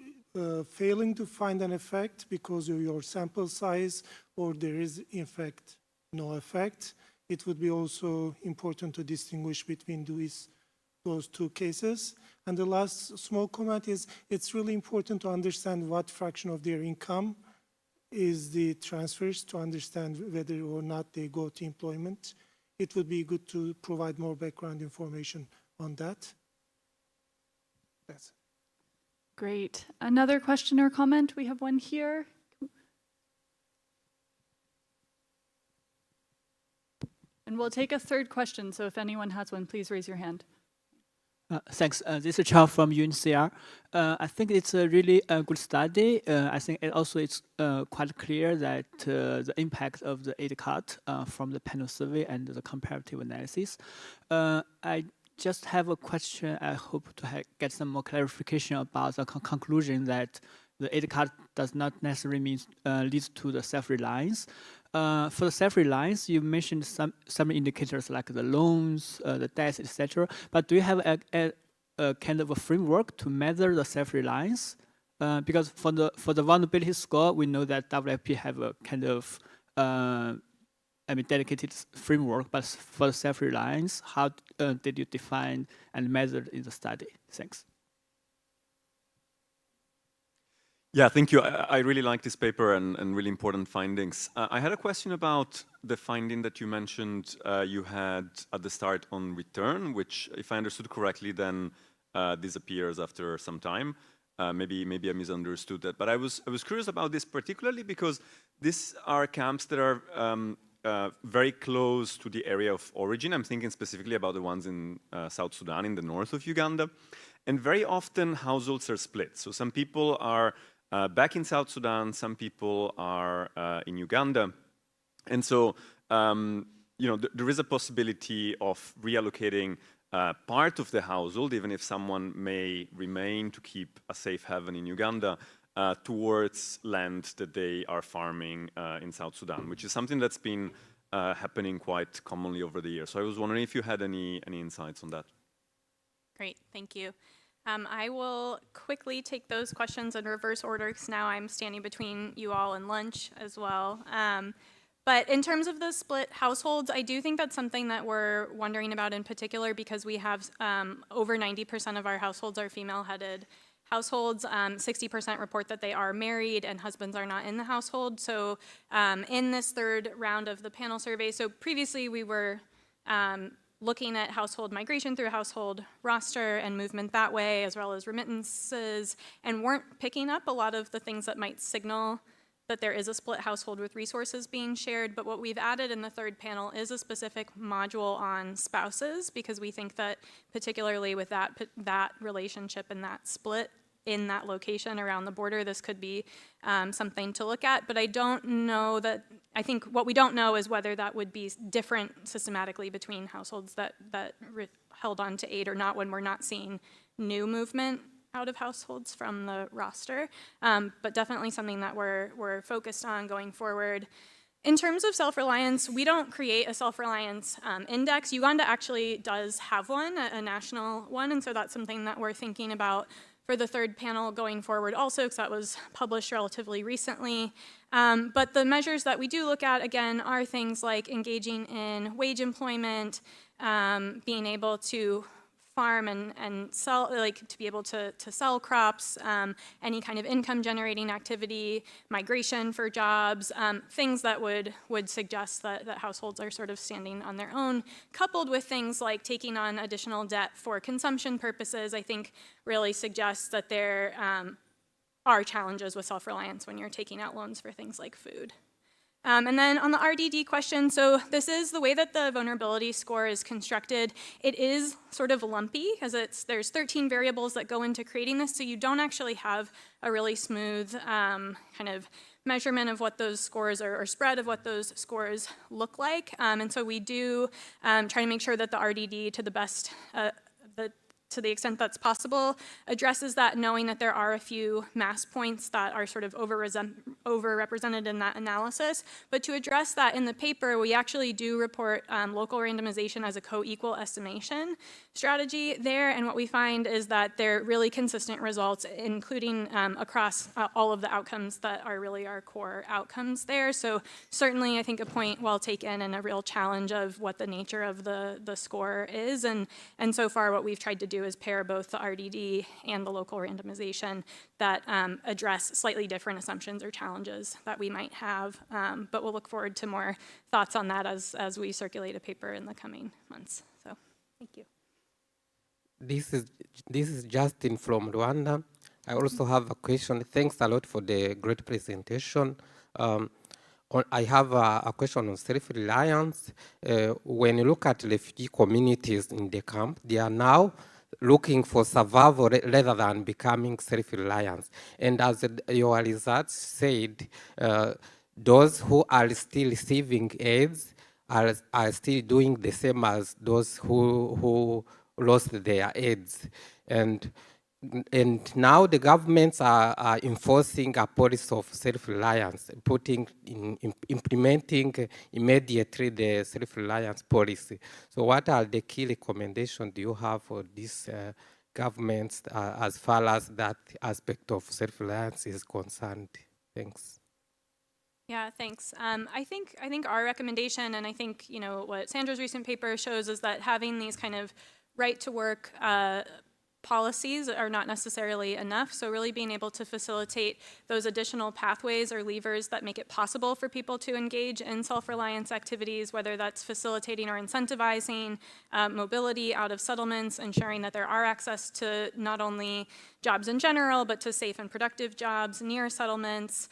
failing to find an effect because of your sample size, or there is, in fact, no effect. It would be also important to distinguish between those two cases. And the last small comment is, it's really important to understand what fraction of their income is the transfers, to understand whether or not they go to employment. It would be good to provide more background information on that. That's it. Great. Another question or comment? We have one here. And we'll take a third question, so if anyone has one, please raise your hand. Thanks. This is Charles from UNCR. I think it's a really good study. I think it's quite clear that the impact of the aid cut from the panel survey and the comparative analysis. I just have a question. I hope to get some more clarification about the conclusion that the aid cut does not necessarily mean leads to the self-reliance. For the self-reliance, you mentioned some indicators like the loans, the debts, etc. But do you have a kind of a framework to measure the self-reliance? Because for the vulnerability score, we know that WFP have a kind of dedicated framework. But for the self-reliance, how did you define and measure in the study? Thanks. Yeah, thank you. I really like this paper and really important findings. I had a question about the finding that you mentioned you had at the start on return, which, if I understood correctly, then disappears after some time. Maybe I misunderstood that. But I was curious about this particularly because these are camps that are very close to the area of origin. I'm thinking specifically about the ones in South Sudan, in the north of Uganda. And very often households are split. So some people are back in South Sudan, some people are in Uganda. And so, there is a possibility of reallocating part of the household, even if someone may remain to keep a safe haven in Uganda, towards land that they are farming in South Sudan, which is something that's been happening quite commonly over the years. So I was wondering if you had any insights on that. Great, thank you. I will quickly take those questions in reverse order because now I'm standing between you all and lunch as well. But in terms of the split households, I do think that's something that we're wondering about in particular because we have over 90% of our households are female-headed households. 60% report that they are married and husbands are not in the household. So in this third round of the panel survey, so previously we were looking at household migration through a household roster and movement that way, as well as remittances, and weren't picking up a lot of the things that might signal that there is a split household with resources being shared. But what we've added in the third panel is a specific module on spouses, because we think that particularly with that relationship and that split in that location around the border, this could be something to look at. But I don't know that, I think what we don't know is whether that would be different systematically between households that held on to aid or not, when we're not seeing new movement out of households from the roster. But definitely something that we're focused on going forward. In terms of self-reliance, we don't create a self-reliance index. Uganda actually does have one, a national one, and so that's something that we're thinking about for the third panel going forward also, because that was published relatively recently. But the measures that we do look at, again, are things like engaging in wage employment, being able to farm and sell, like to be able to sell crops, any kind of income generating activity, migration for jobs, things that would suggest that households are sort of standing on their own, coupled with things like taking on additional debt for consumption purposes, I think really suggests that there are challenges with self-reliance when you're taking out loans for things like food. And then on the RDD question, so this is the way that the vulnerability score is constructed. It is sort of lumpy, as there's 13 variables that go into creating this, so you don't actually have a really smooth kind of measurement of what those scores are, or spread of what those scores look like. And so we do try to make sure that the RDD, to the best, to the extent that's possible, addresses that, knowing that there are a few mass points that are sort of overrepresented in that analysis. But to address that in the paper, we actually do report local randomization as a co-equal estimation strategy there, and what we find is that they're really consistent results, including across all of the outcomes that are really our core outcomes there. So certainly I think a point well taken and a real challenge of what the nature of the score is, and so far what we've tried to do is pair both the RDD and the local randomization that address slightly different assumptions or challenges that we might have, but we'll look forward to more thoughts on that as we circulate a paper in the coming months. So thank you. This is Justin from Rwanda. I also have a question. Thanks a lot for the great presentation. I have a question on self-reliance. When you look at refugee communities in the camp, they are now looking for survival rather than becoming self-reliant. And as your results said, those who are still receiving aids are still doing the same as those who lost their aids. And now the governments are enforcing a policy of self-reliance, implementing immediately the self-reliance policy. So what are the key recommendations do you have for these governments as far as that aspect of self-reliance is concerned? Thanks. Yeah, thanks. I think our recommendation, and I think what Sandra's recent paper shows, is that having these kind of right-to-work policies are not necessarily enough. So really being able to facilitate those additional pathways or levers that make it possible for people to engage in self-reliance activities, whether that's facilitating or incentivizing mobility out of settlements, ensuring that there are access to not only jobs in general, but to safe and productive jobs near settlements,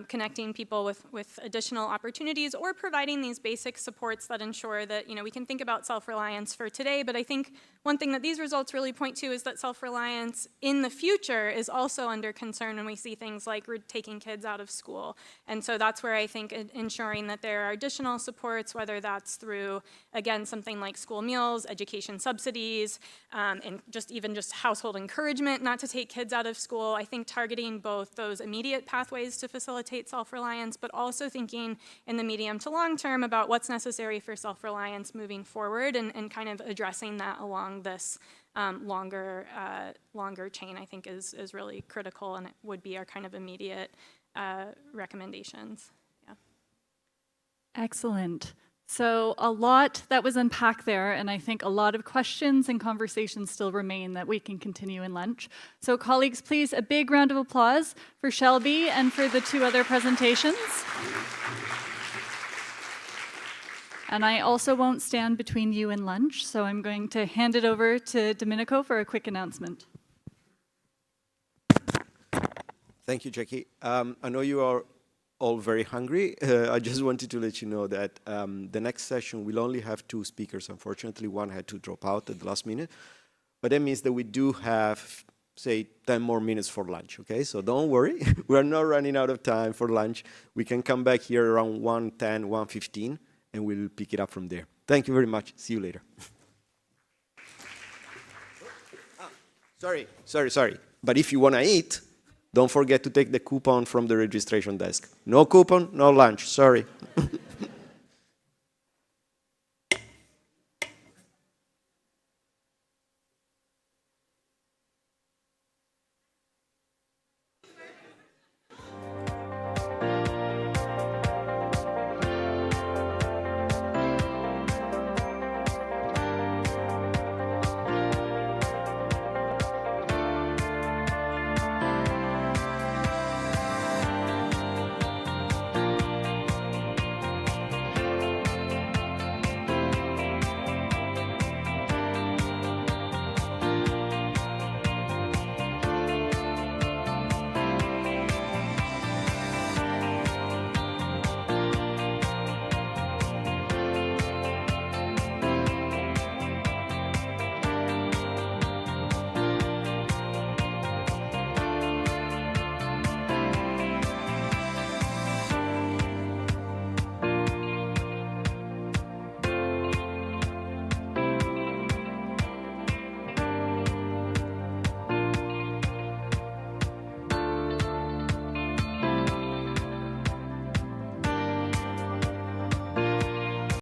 connecting people with additional opportunities, or providing these basic supports that ensure that we can think about self-reliance for today. But I think one thing that these results really point to is that self-reliance in the future is also under concern when we see things like taking kids out of school. And so that's where I think ensuring that there are additional supports, whether that's through, again, something like school meals, education subsidies, and even just household encouragement not to take kids out of school. I think targeting both those immediate pathways to facilitate self-reliance, but also thinking in the medium to long term about what's necessary for self-reliance moving forward, and kind of addressing that along this longer chain, I think is really critical, and it would be our kind of immediate recommendations. Yeah. Excellent. So a lot that was unpacked there, and I think a lot of questions and conversations still remain that we can continue in lunch. So colleagues, please, a big round of applause for Shelby and for the two other presentations. And I also won't stand between you and lunch, so I'm going to hand it over to Domenico for a quick announcement. Thank you, Jackie. I know you are all very hungry. I just wanted to let you know that the next session will only have 2 speakers. Unfortunately, one had to drop out at the last minute. But that means that we do have, say, 10 more minutes for lunch, okay? So don't worry. We're not running out of time for lunch. We can come back here around 1:10, 1:15, and we'll pick it up from there. Thank you very much. See you later. Sorry. But if you want to eat, don't forget to take the coupon from the registration desk. No coupon, no lunch. Sorry.